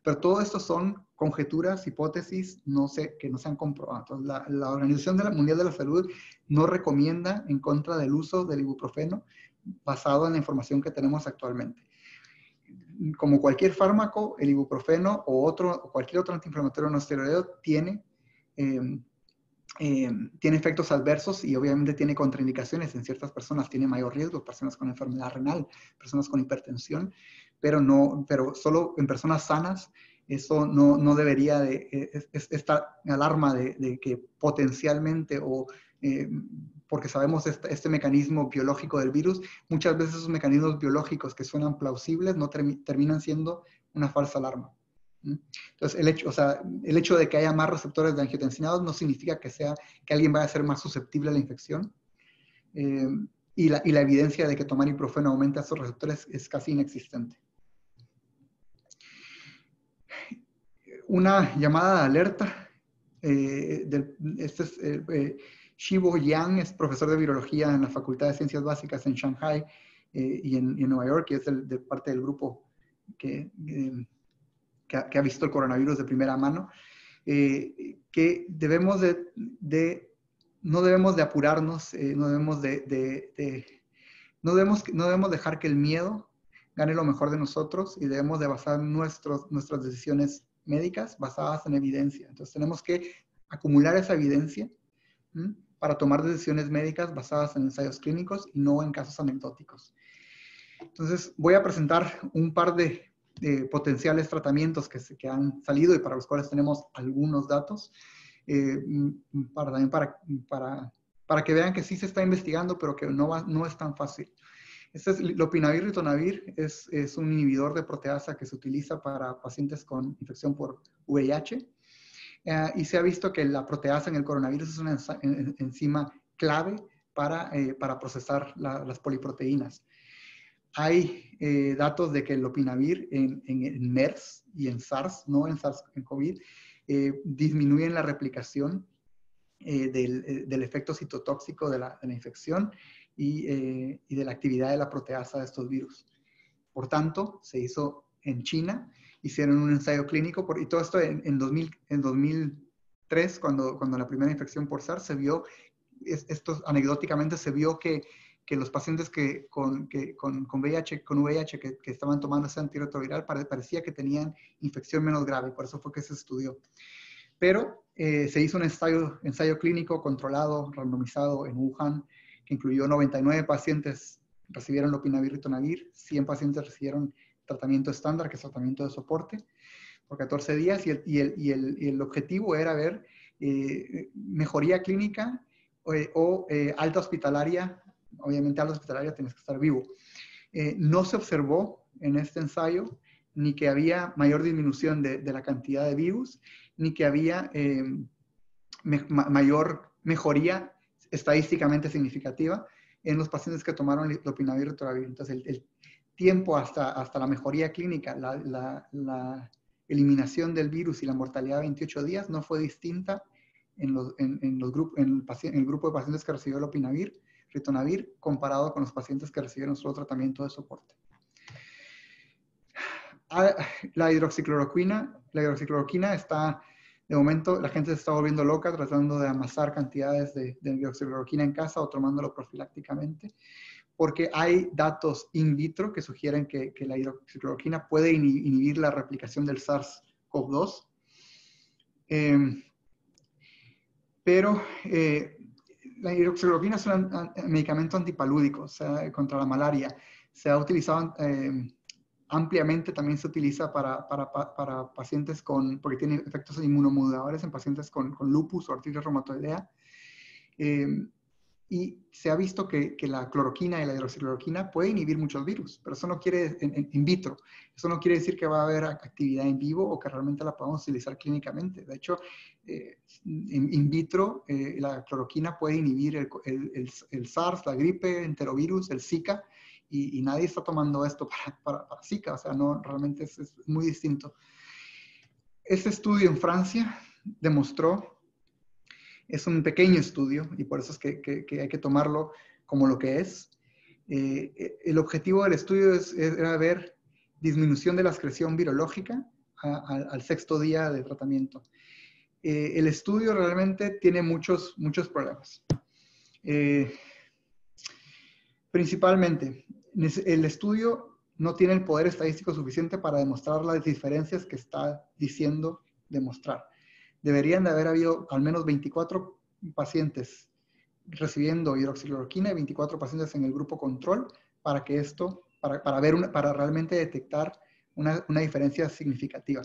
Pero todo esto son conjeturas, hipótesis que no se han comprobado. Entonces, la Organización Mundial de la Salud no recomienda en contra del uso del ibuprofeno basado en la información que tenemos actualmente. Como cualquier fármaco, el ibuprofeno o cualquier otro antiinflamatorio no esteroideo tiene efectos adversos y obviamente tiene contraindicaciones. En ciertas personas tiene mayor riesgo, personas con enfermedad renal, personas con hipertensión, pero solo en personas sanas. Eso no debería esta alarma de que potencialmente porque sabemos este mecanismo biológico del virus, muchas veces esos mecanismos biológicos que suenan plausibles no terminan siendo una falsa alarma. Entonces, el hecho de que haya más receptores de angiotensina 2 no significa que alguien vaya a ser más susceptible a la infección. Y la evidencia de que tomar ibuprofeno aumenta esos receptores es casi inexistente. Una llamada de alerta. Shibo Yang es profesor de virología en la Facultad de Ciencias Básicas en Shanghai y en Nueva York, y es de parte del grupo que ha visto el coronavirus de primera mano, que no debemos de apurarnos, no debemos dejar que el miedo gane lo mejor de nosotros y debemos de basar nuestras decisiones médicas basadas en evidencia. Entonces tenemos que acumular esa evidencia para tomar decisiones médicas basadas en ensayos clínicos y no en casos anecdóticos. Entonces voy a presentar un par de potenciales tratamientos que han salido y para los cuales tenemos algunos datos, para que vean que sí se está investigando, pero que no es tan fácil. Este es lopinavir ritonavir, es un inhibidor de proteasa que se utiliza para pacientes con infección por VIH. Y se ha visto que la proteasa en el coronavirus es una enzima clave para procesar las poliproteínas. Hay datos de que el lopinavir en MERS y en SARS, no en SARS-CoV, disminuyen la replicación del efecto citotóxico de la infección y de la actividad de la proteasa de estos virus. Por tanto, se hizo en China, hicieron un ensayo clínico, y todo esto en 2003, cuando la primera infección por SARS se vio, anecdóticamente se vio que los pacientes con VIH, que estaban tomando ese antirretroviral parecía que tenían infección menos grave, por eso fue que se estudió. Pero se hizo un ensayo clínico controlado, randomizado en Wuhan, que incluyó 99 pacientes recibieron lopinavir ritonavir, 100 pacientes recibieron tratamiento estándar, que es tratamiento de soporte, por 14 días, y el objetivo era ver mejoría clínica o alta hospitalaria. Obviamente alta hospitalaria tienes que estar vivo. No se observó en este ensayo ni que había mayor disminución de la cantidad de virus, ni que había mayor mejoría estadísticamente significativa en los pacientes que tomaron lopinavir ritonavir. Entonces, el tiempo hasta la mejoría clínica, la eliminación del virus y la mortalidad de 28 días no fue distinta en el grupo de pacientes que recibió lopinavir ritonavir comparado con los pacientes que recibieron solo tratamiento de soporte. La hidroxicloroquina está De momento, la gente se está volviendo loca tratando de amasar cantidades de hidroxicloroquina en casa o tomándolo profilácticamente, porque hay datos in vitro que sugieren que la hidroxicloroquina puede inhibir la replicación del SARS-CoV-2. Pero la hidroxicloroquina es un medicamento antipalúdico, o sea, contra la malaria. Se ha utilizado ampliamente, también se utiliza para pacientes porque tiene efectos inmunomoduladores en pacientes con lupus o artritis reumatoidea. Y se ha visto que la cloroquina y la hidroxicloroquina puede inhibir muchos virus, pero eso no quiere, in vitro, eso no quiere decir que va a haber actividad en vivo o que realmente la podamos utilizar clínicamente. De hecho, in vitro, la cloroquina puede inhibir el SARS, la gripe, enterovirus, el Zika, y nadie está tomando esto para Zika, o sea, no, realmente es muy distinto. Este estudio en Francia demostró. Es un pequeño estudio y por eso es que hay que tomarlo como lo que es. El objetivo del estudio era ver disminución de la excreción virológica al 6º día de tratamiento. El estudio realmente tiene muchos problemas. Principalmente, el estudio no tiene el poder estadístico suficiente para demostrar las diferencias que está diciendo demostrar. Deberían de haber habido al menos 24 pacientes recibiendo hidroxicloroquina y 24 pacientes en el grupo control para que para realmente detectar una diferencia significativa.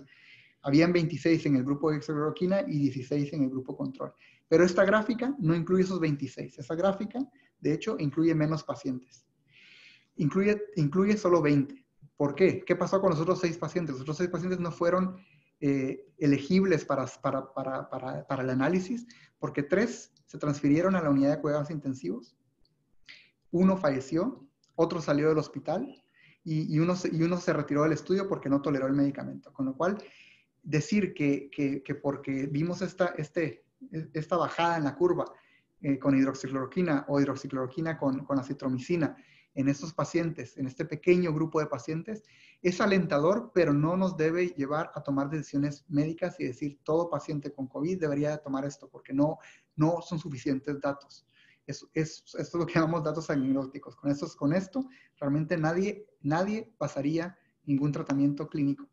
Habían 26 en el grupo de hidroxicloroquina y 16 en el grupo control. Pero esta gráfica no incluye esos 26. Esa gráfica, de hecho, incluye menos pacientes. Incluye solo 20. ¿Por qué? ¿Qué pasó con los otros 6 pacientes? Los otros 6 pacientes no fueron elegibles para el análisis, porque 3 se transfirieron a la unidad de cuidados intensivos, 1 falleció, otro salió del hospital y uno se retiró del estudio porque no toleró el medicamento. Con lo cual, decir que porque vimos esta bajada en la curva con hidroxicloroquina o hidroxicloroquina con acitromicina en estos pacientes, en este pequeño grupo de pacientes, es alentador, pero no nos debe llevar a tomar decisiones médicas y decir todo paciente con COVID debería tomar esto, porque no son suficientes datos. Esto es lo que llamamos datos anecdóticos. Con esto realmente nadie pasaría ningún tratamiento clínico.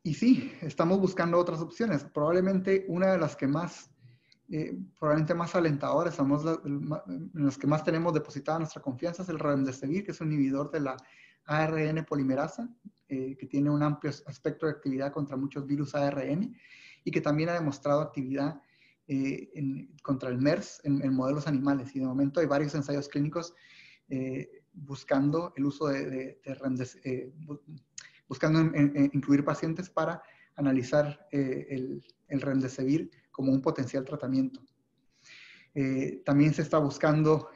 Y sí, estamos buscando otras opciones. Probablemente una de las que probablemente más alentadoras, en las que más tenemos depositada nuestra confianza es el remdesivir, que es un inhibidor de la ARN polimerasa, que tiene un amplio espectro de actividad contra muchos virus ARN y que también ha demostrado actividad contra el MERS en modelos animales. Y de momento hay varios ensayos clínicos buscando el uso de remdesivir, buscando incluir pacientes para analizar el remdesivir como un potencial tratamiento. También se está buscando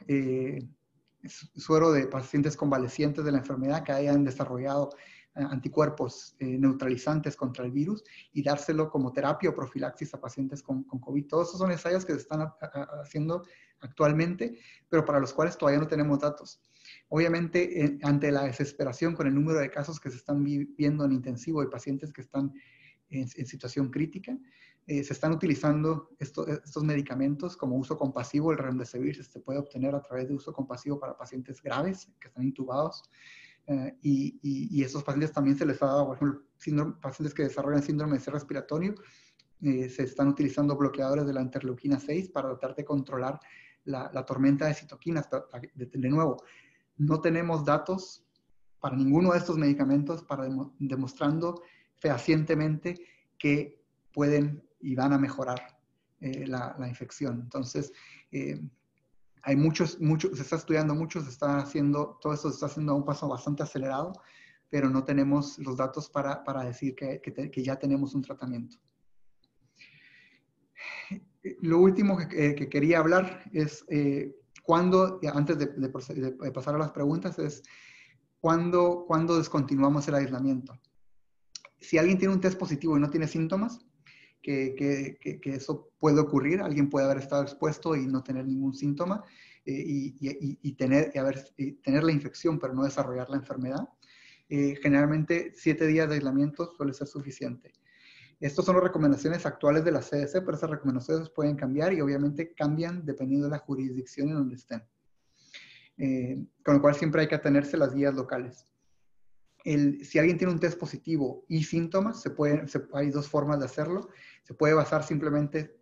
suero de pacientes convalecientes de la enfermedad que hayan desarrollado anticuerpos neutralizantes contra el virus y dárselo como terapia o profilaxis a pacientes con COVID. Todos esos son ensayos que se están haciendo actualmente, pero para los cuales todavía no tenemos datos. Obviamente, ante la desesperación con el número de casos que se están viendo en intensivo y pacientes que están en situación crítica, se están utilizando estos medicamentos como uso compasivo. El remdesivir se puede obtener a través de uso compasivo para pacientes graves que están intubados. Y esos pacientes también se les ha dado, por ejemplo, pacientes que desarrollan síndrome de cierre respiratorio, se están utilizando bloqueadores de la interleuquina 6 para tratar de controlar la tormenta de citoquinas. De nuevo, no tenemos datos para ninguno de estos medicamentos demostrando fehacientemente que pueden y van a mejorar la infección. Entonces, hay se está estudiando mucho, todo esto se está haciendo a un paso bastante acelerado, pero no tenemos los datos para decir que ya tenemos un tratamiento. Lo último que quería hablar es antes de pasar a las preguntas, es cuándo descontinuamos el aislamiento. Si alguien tiene un test positivo y no tiene síntomas, que eso puede ocurrir, alguien puede haber estado expuesto y no tener ningún síntoma y tener la infección pero no desarrollar la enfermedad. Generalmente 7 días de aislamiento suele ser suficiente. Estas son las recomendaciones actuales de la CDC, pero esas recomendaciones pueden cambiar y obviamente cambian dependiendo de la jurisdicción en donde estén. Con lo cual siempre hay que atenerse a las guías locales. Si alguien tiene un test positivo y síntomas, hay dos formas de hacerlo. Se puede basar simplemente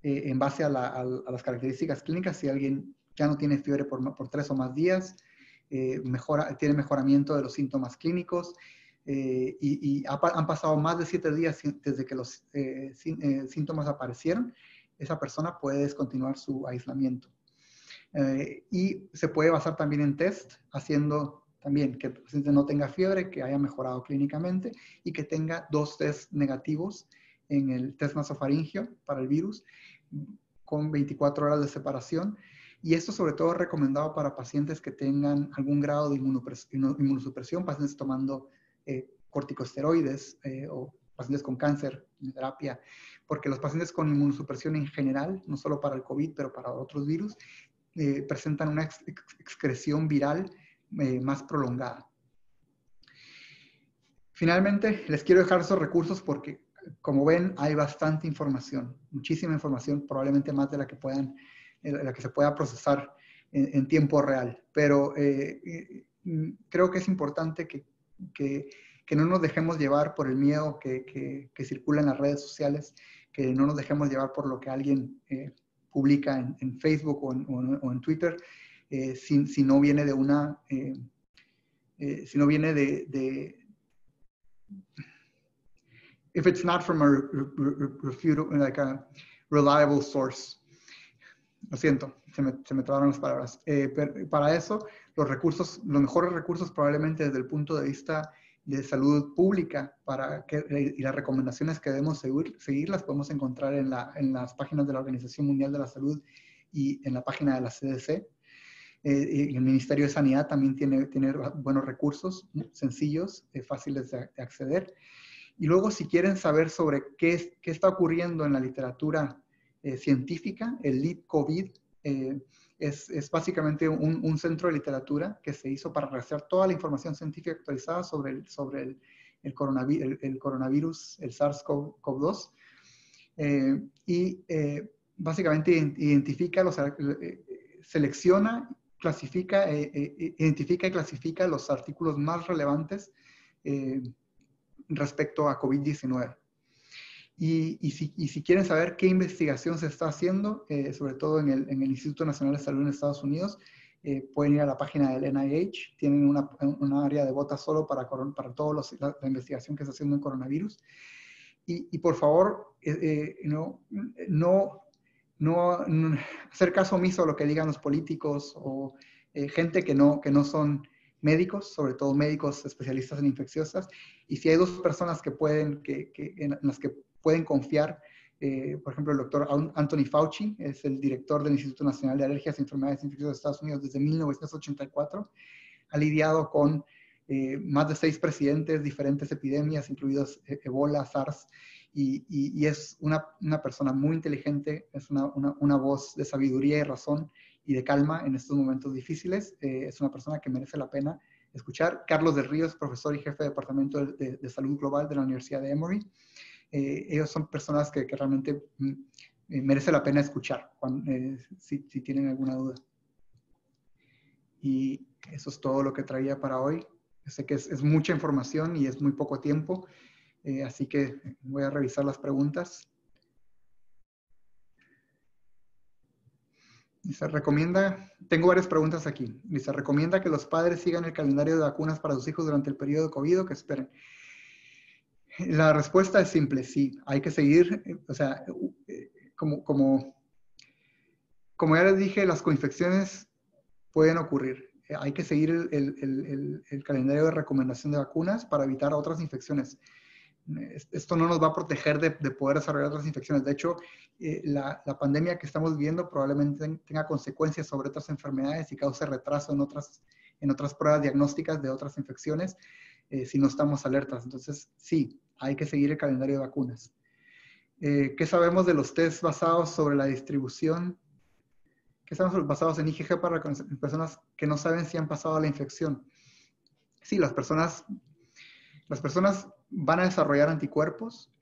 en base a las características clínicas. Si alguien ya no tiene fiebre por 3 o más días, tiene mejoramiento de los síntomas clínicos han pasado más de 7 días desde que los síntomas aparecieron, esa persona puede descontinuar su aislamiento. Y se puede basar también en test, haciendo también que el paciente no tenga fiebre, que haya mejorado clínicamente y que tenga 2 test negativos en el test nasofaringeo para el virus, con 24 horas de separación. Y esto sobre todo es recomendado para pacientes que tengan algún grado de inmunosupresión, pacientes tomando corticosteroides o pacientes con cáncer, terapia, porque los pacientes con inmunosupresión en general, no solo para el COVID, pero para otros virus, presentan una excreción viral más prolongada. Finalmente, les quiero dejar esos recursos porque, como ven, hay bastante información, muchísima información, probablemente más de la que se pueda procesar en tiempo real. Pero creo que es importante que no nos dejemos llevar por el miedo que circula en las redes sociales, que no nos dejemos llevar por lo que alguien publica en Facebook o en Twitter, si no viene de una, si no viene if it's not from a reliable source. Lo siento, se me trabaron las palabras. Para eso, los mejores recursos probablemente desde el punto de vista de salud pública y las recomendaciones que debemos seguir las podemos encontrar en las páginas de la Organización Mundial de la Salud y en la página de la CDC. Y el Ministerio de Sanidad también tiene buenos recursos, sencillos, fáciles de acceder. Y luego, si quieren saber sobre qué está ocurriendo en la literatura científica, el LeadCovid es básicamente un centro de literatura que se hizo para rastrear toda la información científica actualizada sobre el coronavirus, el SARS-CoV-2. Básicamente identifica, selecciona, identifica y clasifica los artículos más relevantes respecto a COVID-19. Y si quieren saber qué investigación se está haciendo, sobre todo en el Instituto Nacional de Salud en Estados Unidos, pueden ir a la página del NIH. Tienen una área de bota solo para toda la investigación que se está haciendo en coronavirus. Y por favor, no hacer caso omiso a lo que digan los políticos o gente que no son médicos, sobre todo médicos especialistas en infecciosas. Y si hay 2 personas en las que pueden confiar, por ejemplo, el doctor Anthony Fauci, es el director del Instituto Nacional de Alergias y Enfermedades Infecciosas de Estados Unidos desde 1984, ha lidiado con más de 6 presidentes, diferentes epidemias, incluidos Ebola, SARS, y es una persona muy inteligente, es una voz de sabiduría y razón y de calma en estos momentos difíciles. Es una persona que merece la pena escuchar. Carlos del Río es profesor y jefe de Departamento de Salud Global de la Universidad de Emory. Ellos son personas que realmente merece la pena escuchar si tienen alguna duda. Y eso es todo lo que traía para hoy. Sé que es mucha información y es muy poco tiempo, así que voy a revisar las preguntas. Se recomienda, tengo varias preguntas aquí. Se recomienda que los padres sigan el calendario de vacunas para sus hijos durante el periodo de COVID o que esperen. La respuesta es simple, sí. Hay que seguir, o sea, como ya les dije, las coinfecciones pueden ocurrir. Hay que seguir el calendario de recomendación de vacunas para evitar otras infecciones. Esto no nos va a proteger de poder desarrollar otras infecciones. De hecho, la pandemia que estamos viviendo probablemente tenga consecuencias sobre otras enfermedades y cause retraso en otras pruebas diagnósticas de otras infecciones si no estamos alertas. Entonces, sí, hay que seguir el calendario de vacunas. ¿Qué sabemos de los test basados sobre la distribución? ¿Qué sabemos basados en IgG para personas que no saben si han pasado la infección? Sí, las personas van a desarrollar anticuerpos.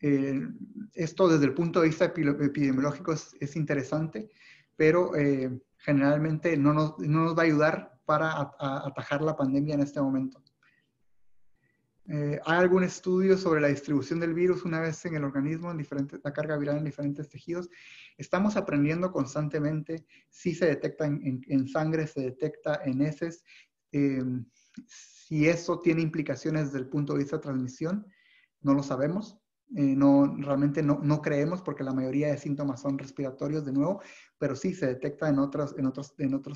Esto desde el punto de vista epidemiológico es interesante, pero generalmente no nos va a ayudar para atajar la pandemia en este momento. ¿Hay algún estudio sobre la distribución del virus una vez en el organismo, la carga viral en diferentes tejidos? Estamos aprendiendo constantemente. Sí se detecta en sangre, se detecta en heces. Si eso tiene implicaciones desde el punto de vista de transmisión, no lo sabemos. Realmente no creemos, porque la mayoría de síntomas son respiratorios de nuevo, pero sí se detecta en otros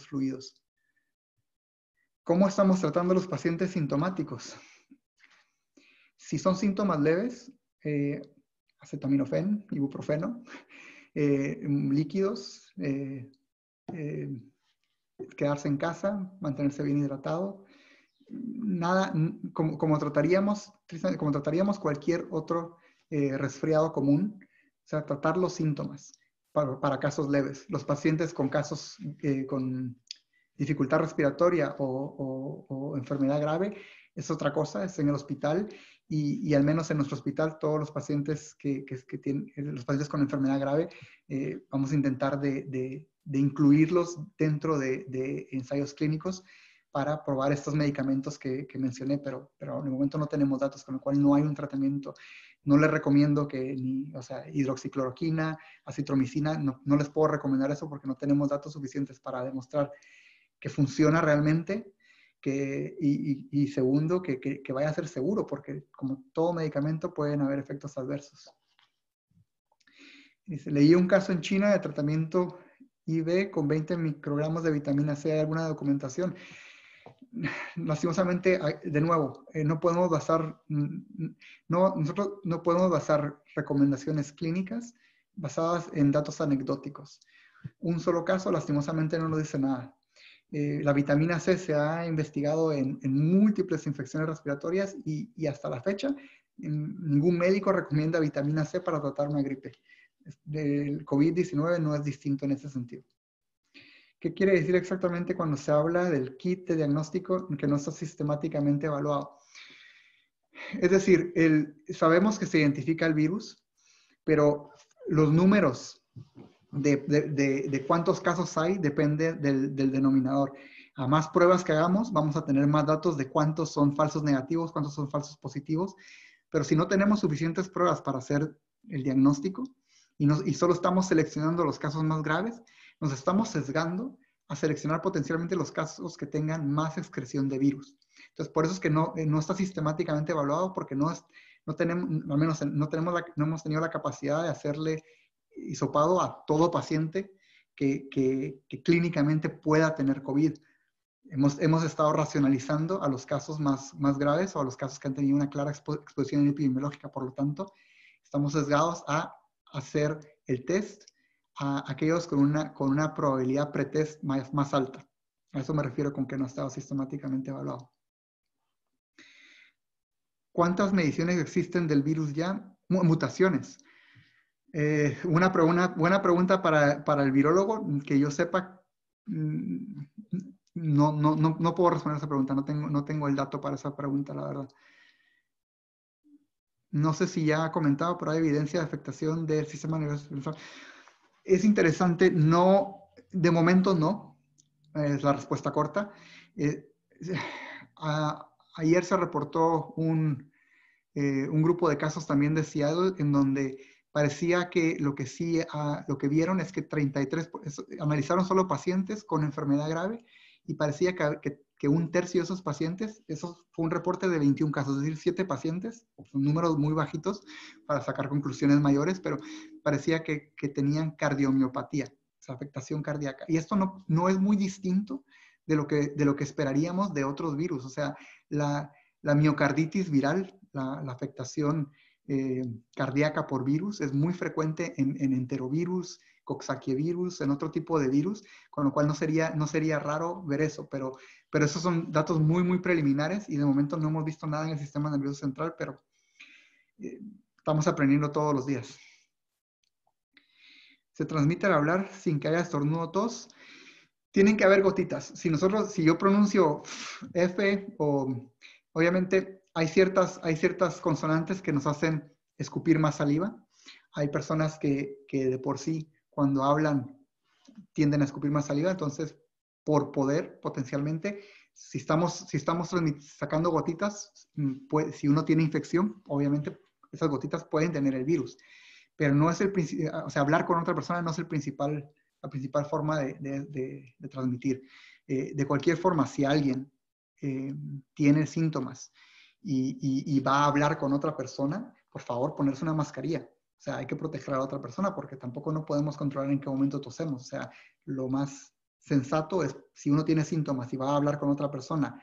fluidos. ¿Cómo estamos tratando a los pacientes sintomáticos? Si son síntomas leves, acetaminofén, ibuprofeno, líquidos, quedarse en casa, mantenerse bien hidratado. Nada, como trataríamos cualquier otro resfriado común, o sea, tratar los síntomas para casos leves. Los pacientes con casos con dificultad respiratoria o enfermedad grave es otra cosa, es en el hospital, y al menos en nuestro hospital todos los pacientes que tienen, los pacientes con enfermedad grave, vamos a intentar de incluirlos dentro de ensayos clínicos para probar estos medicamentos que mencioné, pero en el momento no tenemos datos, con lo cual no hay un tratamiento. No les recomiendo hidroxicloroquina, acitromicina, no les puedo recomendar eso porque no tenemos datos suficientes para demostrar que funciona realmente, y segundo, que vaya a ser seguro, porque como todo medicamento pueden haber efectos adversos. Leí un caso en China de tratamiento IV con 20 microgramos de vitamina C. ¿Hay alguna documentación? Lastimosamente, de nuevo, nosotros no podemos basar recomendaciones clínicas basadas en datos anecdóticos. Un solo caso, lastimosamente, no nos dice nada. La vitamina C se ha investigado en múltiples infecciones respiratorias y hasta la fecha ningún médico recomienda vitamina C para tratar una gripe. El COVID-19 no es distinto en ese sentido. ¿Qué quiere decir exactamente cuando se habla del kit de diagnóstico que no está sistemáticamente evaluado? Es decir, sabemos que se identifica el virus, pero los números de cuántos casos hay depende del denominador. A más pruebas que hagamos, vamos a tener más datos de cuántos son falsos negativos, cuántos son falsos positivos, pero si no tenemos suficientes pruebas para hacer el diagnóstico y solo estamos seleccionando los casos más graves, nos estamos sesgando a seleccionar potencialmente los casos que tengan más excreción de virus. Entonces, por eso es que no está sistemáticamente evaluado, porque no hemos tenido la capacidad de hacerle hisopado a todo paciente que clínicamente pueda tener COVID. Hemos estado racionalizando a los casos más graves o a los casos que han tenido una clara exposición epidemiológica. Por lo tanto, estamos sesgados a hacer el test a aquellos con una probabilidad pretest más alta. A eso me refiero con que no ha estado sistemáticamente evaluado. ¿Cuántas mediciones existen del virus ya? Mutaciones. Una buena pregunta para el virólogo, que yo sepa. No puedo responder esa pregunta, no tengo el dato para esa pregunta, la verdad. No sé si ya ha comentado, pero hay evidencia de afectación del sistema nervioso central. Es interesante, de momento no, es la respuesta corta. Ayer se reportó un grupo de casos también de Seattle, en donde parecía que lo que vieron es que analizaron solo pacientes con enfermedad grave, y parecía que un tercio de esos pacientes, eso fue un reporte de 21 casos, es decir, 7 pacientes, son números muy bajitos para sacar conclusiones mayores, pero parecía que tenían cardiomiopatía, o sea, afectación cardíaca. Y esto no es muy distinto de lo que esperaríamos de otros virus. O sea, la miocarditis viral, la afectación cardíaca por virus, es muy frecuente en enterovirus, coxsackievirus, en otro tipo de virus, con lo cual no sería raro ver eso, pero esos son datos muy preliminares, y de momento no hemos visto nada en el sistema nervioso central, pero estamos aprendiendo todos los días. ¿Se transmite al hablar sin que haya estornudo o tos? Tienen que haber gotitas. Si yo pronuncio F, obviamente hay ciertas consonantes que nos hacen escupir más saliva. Hay personas que de por sí, cuando hablan, tienden a escupir más saliva. Entonces, por poder, potencialmente, si estamos sacando gotitas, si uno tiene infección, obviamente esas gotitas pueden tener el virus. Pero no es o sea, hablar con otra persona no es la principal forma de transmitir. De cualquier forma, si alguien tiene síntomas y va a hablar con otra persona, por favor, ponerse una mascarilla. O sea, hay que proteger a la otra persona porque tampoco no podemos controlar en qué momento tosemos. O sea, lo más sensato es, si uno tiene síntomas y va a hablar con otra persona,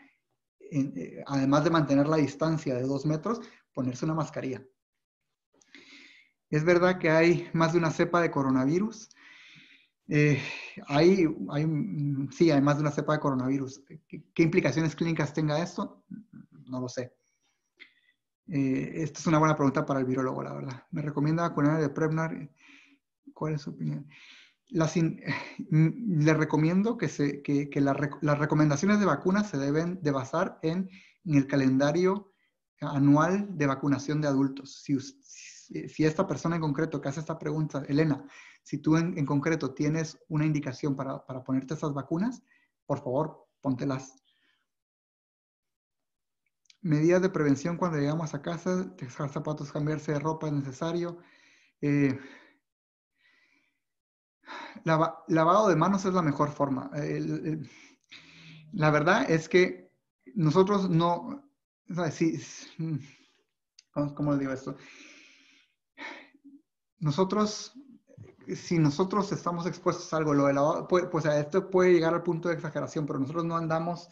además de mantener la distancia de 2 metros, ponerse una mascarilla. Es verdad que hay más de una cepa de coronavirus. Sí, hay más de una cepa de coronavirus. ¿Qué implicaciones clínicas tenga esto? No lo sé. Esta es una buena pregunta para el virólogo, la verdad. ¿Me recomienda vacunar de Prevnar? ¿Cuál es su opinión? Le recomiendo que las recomendaciones de vacunas se deben de basar en el calendario anual de vacunación de adultos. Si esta persona en concreto que hace esta pregunta, Elena, si tú en concreto tienes una indicación para ponerte esas vacunas, por favor, póntelas. Medidas de prevención cuando llegamos a casa, dejar zapatos, cambiarse de ropa es necesario. Lavado de manos es la mejor forma. La verdad es que nosotros no, ¿cómo le digo esto? Si nosotros estamos expuestos a algo, lo de lavado, pues esto puede llegar al punto de exageración, pero nosotros no andamos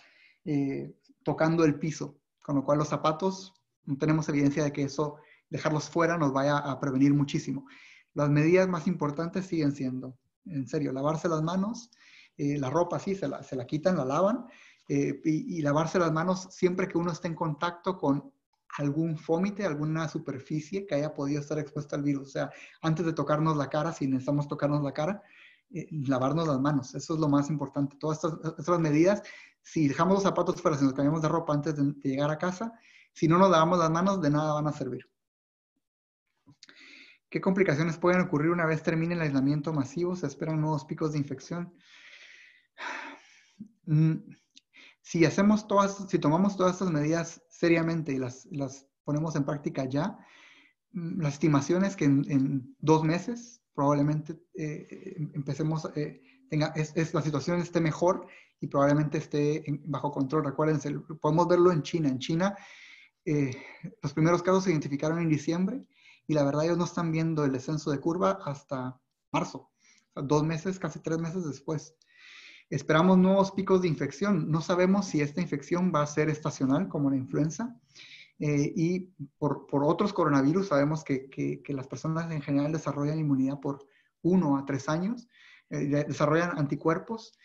tocando el piso, con lo cual los zapatos, no tenemos evidencia de que eso, dejarlos fuera, nos vaya a prevenir muchísimo. Las medidas más importantes siguen siendo, en serio, lavarse las manos, la ropa sí, se la quitan, la lavan, y lavarse las manos siempre que uno esté en contacto con algún fómite, alguna superficie que haya podido estar expuesta al virus. O sea, antes de tocarnos la cara, si necesitamos tocarnos la cara, lavarnos las manos. Eso es lo más importante. Todas estas medidas, si dejamos los zapatos fuera, si nos cambiamos de ropa antes de llegar a casa, si no nos lavamos las manos, de nada van a servir. ¿Qué complicaciones pueden ocurrir una vez termine el aislamiento masivo? ¿Se esperan nuevos picos de infección? Si tomamos todas estas medidas seriamente y las ponemos en práctica ya, la estimación es que en 2 meses probablemente empecemos, la situación esté mejor y probablemente esté bajo control. Recuérdense, podemos verlo en China. En China, los primeros casos se identificaron en diciembre y la verdad ellos no están viendo el descenso de curva hasta marzo. O sea, 2 meses, casi 3 meses después. Esperamos nuevos picos de infección. No sabemos si esta infección va a ser estacional como la influenza. Y por otros coronavirus sabemos que las personas en general desarrollan inmunidad por 1 a 3 años, desarrollan anticuerpos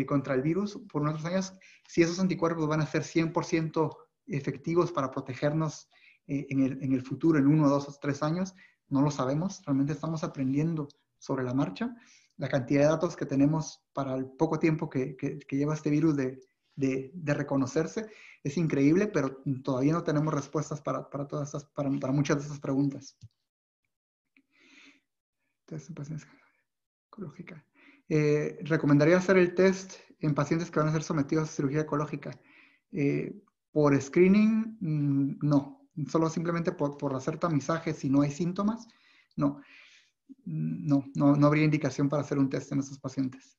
contra el virus por unos 3 años. Si esos anticuerpos van a ser 100% efectivos para protegernos en el futuro, en 1, 2 o 3 años, no lo sabemos. Realmente estamos aprendiendo sobre la marcha. La cantidad de datos que tenemos para el poco tiempo que lleva este virus de reconocerse es increíble, pero todavía no tenemos respuestas para muchas de estas preguntas. Test en pacientes ecológica. Recomendaría hacer el test en pacientes que van a ser sometidos a cirugía ecológica. Por screening, no. Solo simplemente por hacer tamizaje si no hay síntomas, no. No habría indicación para hacer un test en estos pacientes.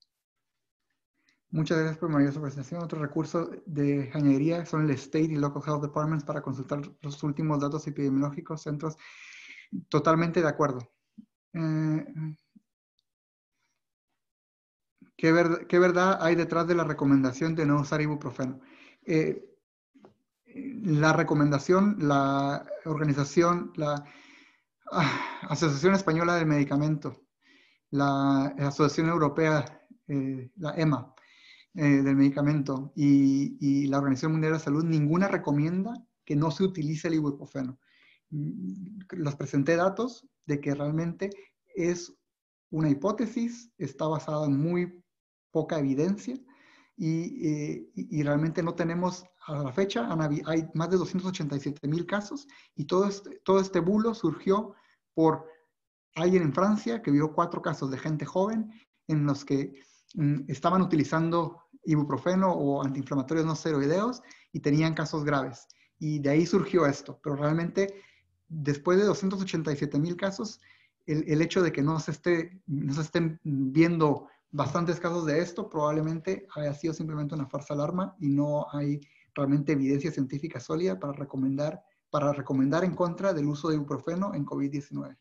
Muchas gracias por su presentación. Otro recurso de añadiría son el State y Local Health Departments para consultar los últimos datos epidemiológicos, centros. Totalmente de acuerdo. ¿Qué verdad hay detrás de la recomendación de no usar ibuprofeno? La recomendación, la organización, la Asociación Española del Medicamento, la Asociación Europea, la EMA, del medicamento y la Organización Mundial de la Salud, ninguna recomienda que no se utilice el ibuprofeno. Les presenté datos de que realmente es una hipótesis, está basada en muy poca evidencia y realmente no tenemos, a la fecha, hay más de 287,000 casos y todo este bulo surgió por alguien en Francia que vio 4 casos de gente joven en los que estaban utilizando ibuprofeno o antiinflamatorios no esteroideos y tenían casos graves. Y de ahí surgió esto. Pero realmente, después de 287,000 casos, el hecho de que no se estén viendo bastantes casos de esto probablemente haya sido simplemente una falsa alarma y no hay realmente evidencia científica sólida para recomendar en contra del uso de ibuprofeno en COVID-19.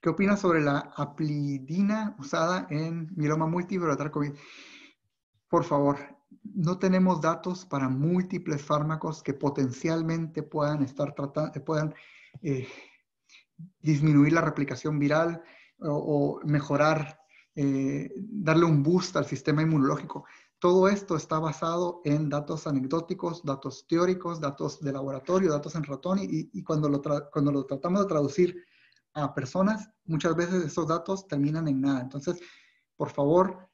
¿Qué opinas sobre la aplidina usada en mieloma múltiple o COVID? Por favor, no tenemos datos para múltiples fármacos que potencialmente puedan disminuir la replicación viral o mejorar, darle un boost al sistema inmunológico. Todo esto está basado en datos anecdóticos, datos teóricos, datos de laboratorio, datos en ratón, y cuando lo tratamos de traducir a personas, muchas veces esos datos terminan en nada. Entonces, por favor,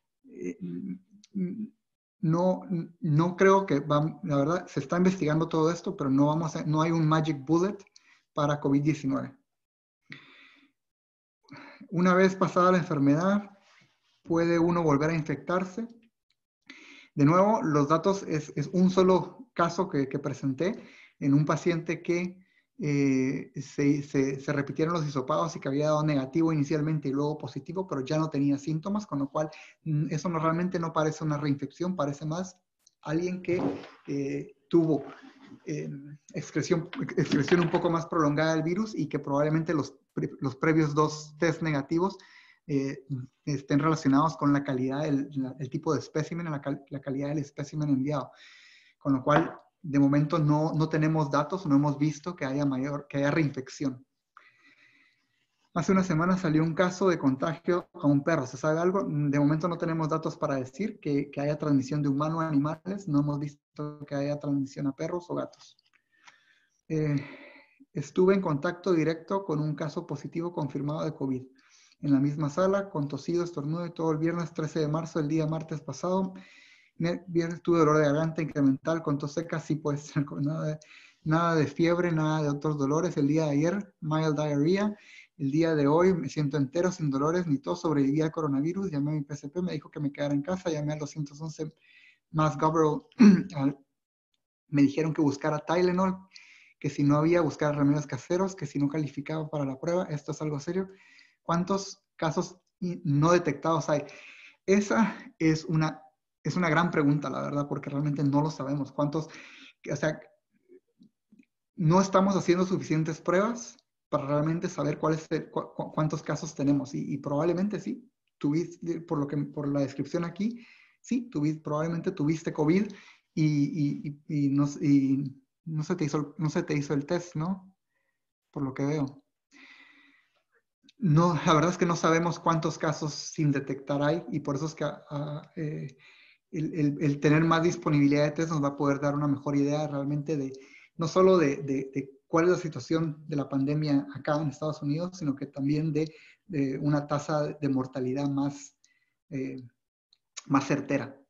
no creo que la verdad, se está investigando todo esto, pero no hay un magic bullet para COVID-19. Una vez pasada la enfermedad, ¿puede uno volver a infectarse? De nuevo, los datos es un solo caso que presenté en un paciente que se repitieron los hisopados y que había dado negativo inicialmente y luego positivo, pero ya no tenía síntomas, con lo cual eso realmente no parece una reinfección, parece más alguien que tuvo excreción un poco más prolongada del virus y que probablemente los previos 2 test negativos estén relacionados con la calidad, el tipo de espécimen, la calidad del espécimen enviado. Con lo cual, de momento no tenemos datos, no hemos visto que haya reinfección. Hace una semana salió un caso de contagio a un perro. ¿Se sabe algo? De momento no tenemos datos para decir que haya transmisión de humano a animales. No hemos visto que haya transmisión a perros o gatos. Estuve en contacto directo con un caso positivo confirmado de COVID. En la misma sala, con tosido, estornudo y todo el viernes 13 de marzo, el día martes pasado. Viernes tuve dolor de garganta incremental con tos seca, sí puede ser, nada de fiebre, nada de otros dolores. El día de ayer, mild diarrhea. El día de hoy me siento entero, sin dolores ni tos, sobreviví al coronavirus. Llamé a mi PCP, me dijo que me quedara en casa, llamé al 211 más Governor, me dijeron que buscara Tylenol, que si no había, buscar remedios caseros, que si no calificaba para la prueba. Esto es algo serio. ¿Cuántos casos no detectados hay? Esa es una gran pregunta, la verdad, porque realmente no lo sabemos. O sea, no estamos haciendo suficientes pruebas para realmente saber cuántos casos tenemos. Y probablemente sí, por la descripción aquí, sí, probablemente tuviste COVID y no se te hizo el test, ¿no? Por lo que veo. No, la verdad es que no sabemos cuántos casos sin detectar hay y por eso es que el tener más disponibilidad de test nos va a poder dar una mejor idea realmente no solo de cuál es la situación de la pandemia acá en Estados Unidos, sino que también de una tasa de mortalidad más certera.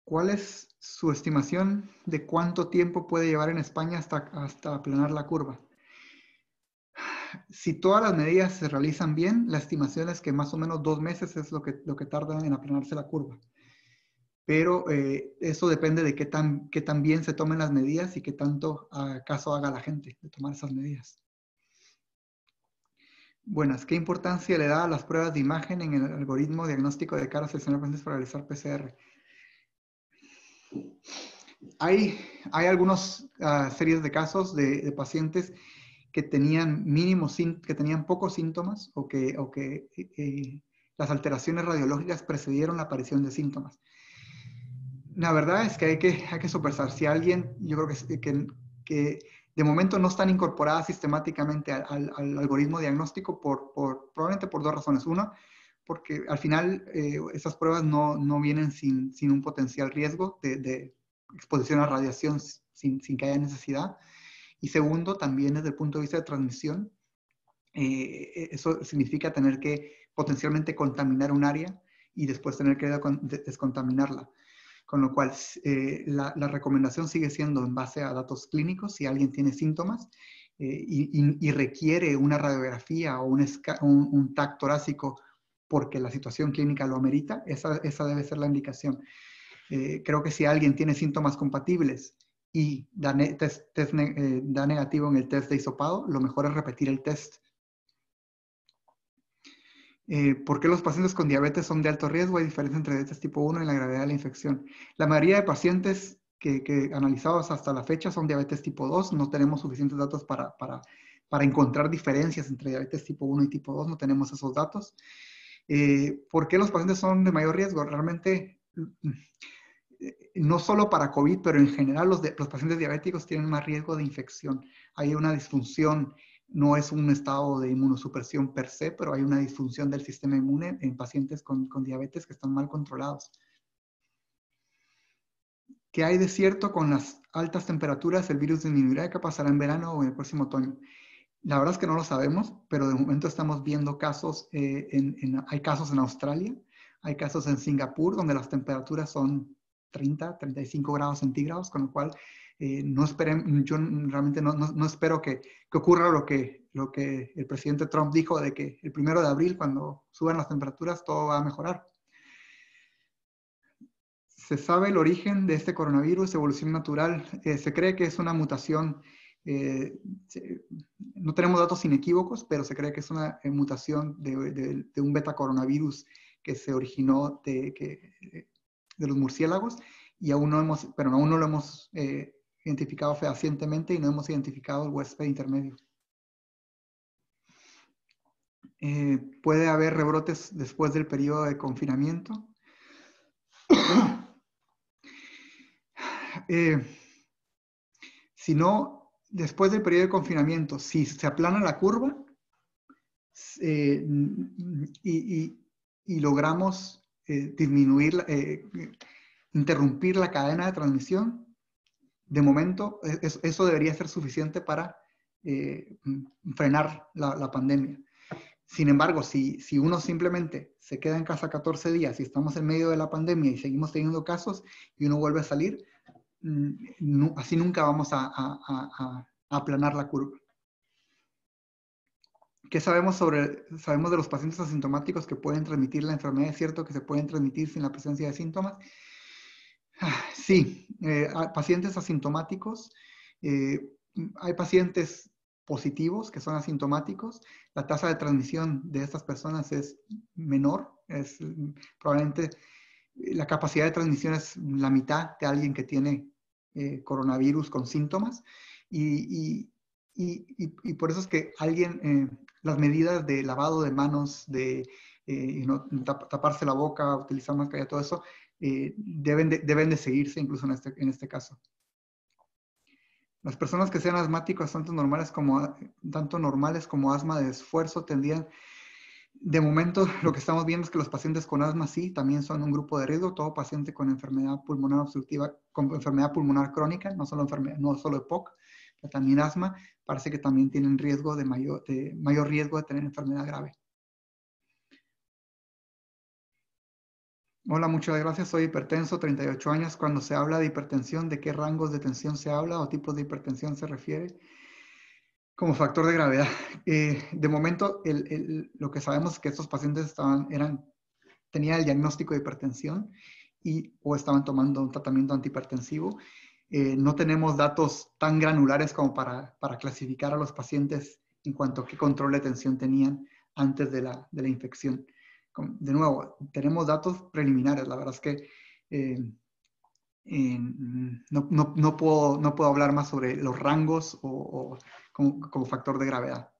¿Cuál es su estimación de cuánto tiempo puede llevar en España hasta aplanar la curva? Si todas las medidas se realizan bien, la estimación es que más o menos 2 meses es lo que tarda en aplanarse la curva. Pero eso depende de qué tan bien se tomen las medidas y qué tanto caso haga la gente de tomar esas medidas. Buenas, ¿qué importancia le da a las pruebas de imagen en el algoritmo diagnóstico de cara a seleccionar pacientes para realizar PCR? Hay algunas series de casos de pacientes que tenían pocos síntomas o que las alteraciones radiológicas precedieron la aparición de síntomas. La verdad es que hay que sopesar. Si alguien, yo creo que de momento no están incorporadas sistemáticamente al algoritmo diagnóstico probablemente por 2 razones. Una, porque al final esas pruebas no vienen sin un potencial riesgo de exposición a radiación sin que haya necesidad. Y segundo, también desde el punto de vista de transmisión, eso significa tener que potencialmente contaminar un área y después tener que descontaminarla. Con lo cual, la recomendación sigue siendo en base a datos clínicos. Si alguien tiene síntomas y requiere una radiografía o un TAC torácico porque la situación clínica lo amerita, esa debe ser la indicación. Creo que si alguien tiene síntomas compatibles y da negativo en el test de hisopado, lo mejor es repetir el test. ¿Por qué los pacientes con diabetes son de alto riesgo? Hay diferencia entre diabetes tipo 1 y la gravedad de la infección. La mayoría de pacientes que analizados hasta la fecha son diabetes tipo 2. No tenemos suficientes datos para encontrar diferencias entre diabetes tipo 1 y tipo 2. No tenemos esos datos. ¿Por qué los pacientes son de mayor riesgo? Realmente, no solo para COVID, pero en general los pacientes diabéticos tienen más riesgo de infección. Hay una disfunción. No es un estado de inmunosupresión per se, pero hay una disfunción del sistema inmune en pacientes con diabetes que están mal controlados. ¿Qué hay de cierto con las altas temperaturas? ¿El virus disminuirá? ¿Qué pasará en verano o en el próximo otoño? La verdad es que no lo sabemos, pero de momento estamos viendo casos, hay casos en Australia, hay casos en Singapur, donde las temperaturas son 30, 35 grados centígrados, con lo cual yo realmente no espero que ocurra lo que el presidente Trump dijo, de que el 1 de abril, cuando suban las temperaturas, todo va a mejorar. ¿Se sabe el origen de este coronavirus, evolución natural? Se cree que es una mutación, no tenemos datos inequívocos, pero se cree que es una mutación de un beta coronavirus que se originó de los murciélagos, y aún no lo hemos identificado fehacientemente y no hemos identificado el huésped intermedio. ¿Puede haber rebrotes después del periodo de confinamiento? Si no, después del periodo de confinamiento, si se aplana la curva y logramos disminuir, interrumpir la cadena de transmisión, de momento eso debería ser suficiente para frenar la pandemia. Sin embargo, si uno simplemente se queda en casa 14 días y estamos en medio de la pandemia y seguimos teniendo casos y uno vuelve a salir, así nunca vamos a aplanar la curva. ¿Qué sabemos de los pacientes asintomáticos que pueden transmitir la enfermedad? ¿Es cierto que se pueden transmitir sin la presencia de síntomas? Sí, pacientes asintomáticos, hay pacientes positivos que son asintomáticos. La tasa de transmisión de estas personas es menor, probablemente la capacidad de transmisión es la mitad de alguien que tiene coronavirus con síntomas, y por eso es que las medidas de lavado de manos, de taparse la boca, utilizar mascarilla, todo eso, deben de seguirse incluso en este caso. Las personas que sean asmáticos, tanto normales como asma de esfuerzo, tendrían, de momento lo que estamos viendo es que los pacientes con asma sí, también son un grupo de riesgo. Todo paciente con enfermedad pulmonar obstructiva, con enfermedad pulmonar crónica, no solo EPOC, pero también asma, parece que también tienen mayor riesgo de tener enfermedad grave. Hola, muchas gracias. Soy hipertenso, 38 años. Cuando se habla de hipertensión, ¿de qué rangos de tensión se habla o tipos de hipertensión se refiere como factor de gravedad? De momento, lo que sabemos es que estos pacientes tenían el diagnóstico de hipertensión o estaban tomando un tratamiento antihipertensivo. No tenemos datos tan granulares como para clasificar a los pacientes en cuanto a qué control de tensión tenían antes de la infección. De nuevo, tenemos datos preliminares. La verdad es que no puedo hablar más sobre los rangos o como factor de gravedad.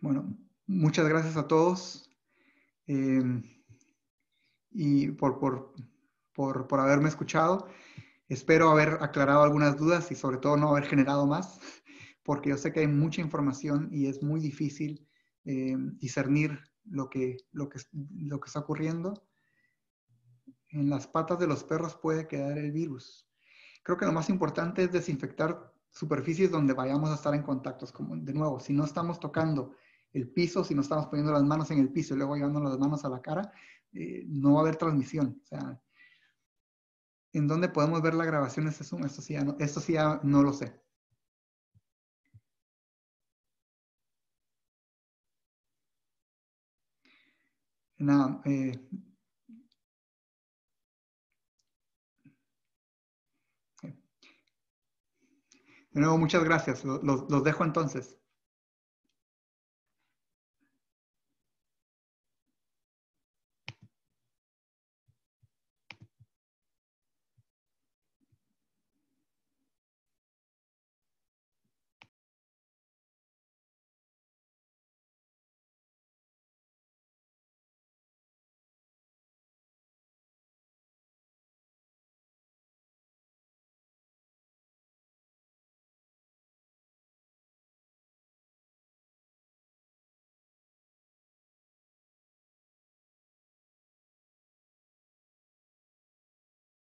Bueno, muchas gracias a todos y por haberme escuchado. Espero haber aclarado algunas dudas y sobre todo no haber generado más, porque yo sé que hay mucha información y es muy difícil discernir lo que está ocurriendo. En las patas de los perros puede quedar el virus. Creo que lo más importante es desinfectar superficies donde vayamos a estar en contactos. Como, de nuevo, si no estamos tocando el piso, si no estamos poniendo las manos en el piso y luego llevando las manos a la cara, no va a haber transmisión. O sea, ¿en dónde podemos ver la grabación de este Zoom? Esto sí ya no lo sé. Nada, de nuevo, muchas gracias. Los dejo entonces.